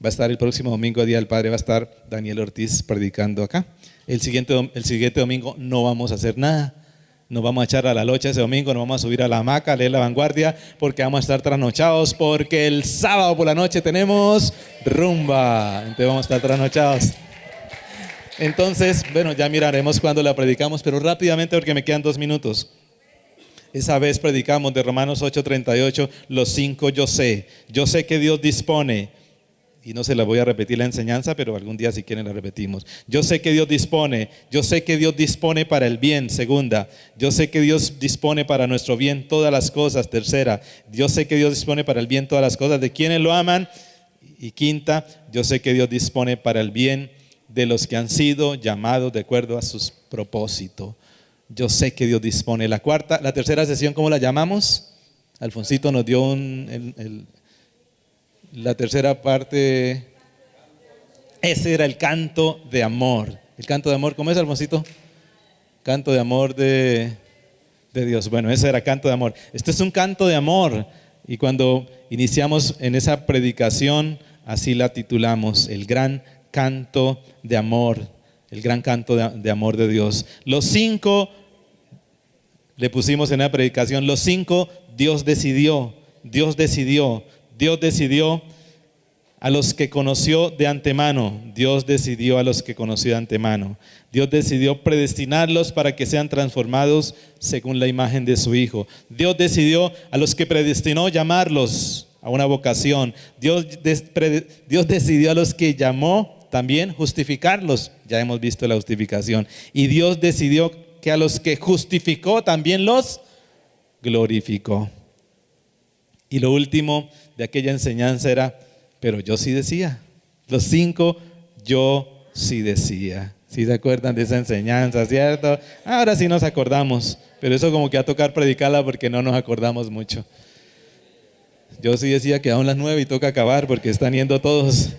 a estar el próximo domingo, Día del Padre, va a estar Daniel Ortiz predicando acá. El siguiente domingo no vamos a hacer nada. Nos vamos a echar a la locha ese domingo, nos vamos a subir a la hamaca, a leer la vanguardia, porque vamos a estar trasnochados, porque el sábado por la noche tenemos rumba. Entonces vamos a estar trasnochados. Entonces, bueno, ya miraremos cuando la predicamos, pero rápidamente porque me quedan 2 minutos. Esa vez predicamos de Romanos 8:38, los 5 yo sé. Yo sé que Dios dispone, y no se la voy a repetir la enseñanza, pero algún día si quieren la repetimos. Yo sé que Dios dispone para el bien. Segunda, yo sé que Dios dispone para nuestro bien todas las cosas. Tercera, yo sé que Dios dispone para el bien todas las cosas de quienes lo aman. Y quinta, yo sé que Dios dispone para el bien de los que han sido llamados de acuerdo a sus propósitos. Yo sé que Dios dispone. La tercera sesión, ¿cómo la llamamos? Alfonsito nos dio la tercera parte. Ese era el canto de amor. El canto de amor, ¿cómo es, Alfonsito? Canto de amor de Dios. Bueno, ese era canto de amor. Este es un canto de amor. Y cuando iniciamos en esa predicación, así la titulamos, el gran canto de amor. El gran canto de amor de Dios. Los 5, le pusimos en la predicación, los 5, Dios decidió a los que conoció de antemano. Dios decidió a los que conoció de antemano. Dios decidió predestinarlos para que sean transformados según la imagen de su Hijo. Dios decidió a los que predestinó llamarlos a una vocación. Dios decidió a los que llamó también justificarlos. Ya hemos visto la justificación. Y Dios decidió que a los que justificó también los glorificó. Y lo último de aquella enseñanza era, pero yo sí decía. Los 5, yo sí decía. ¿Sí se acuerdan de esa enseñanza, cierto? Ahora sí nos acordamos, pero eso como que va a tocar predicarla porque no nos acordamos mucho. Yo sí decía que aún las 9 y toca acabar porque están yendo todos.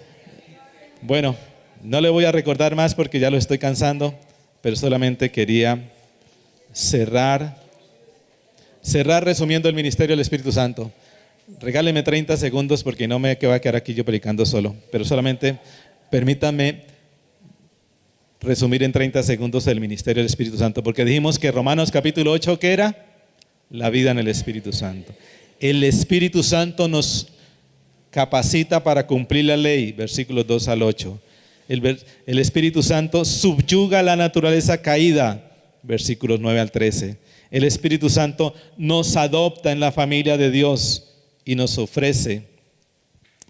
Bueno, no le voy a recordar más porque ya lo estoy cansando, pero solamente quería cerrar resumiendo el ministerio del Espíritu Santo. Regáleme 30 segundos porque no me voy a quedar aquí yo predicando solo, pero solamente permítame resumir en 30 segundos el ministerio del Espíritu Santo, porque dijimos que Romanos capítulo 8, ¿qué era? La vida en el Espíritu Santo. El Espíritu Santo nos capacita para cumplir la ley, versículos 2 al 8. El Espíritu Santo subyuga la naturaleza caída, versículos 9 al 13. El Espíritu Santo nos adopta en la familia de Dios y nos ofrece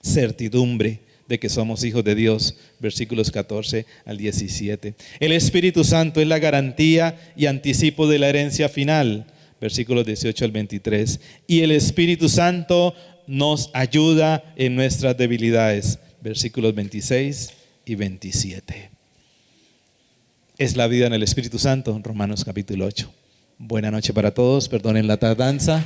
certidumbre de que somos hijos de Dios, versículos 14 al 17. El Espíritu Santo es la garantía y anticipo de la herencia final, versículos 18 al 23. Y el Espíritu Santo nos ayuda en nuestras debilidades, versículos 26 y 27. Es la vida en el Espíritu Santo, Romanos capítulo 8. Buena noche para todos, perdonen la tardanza.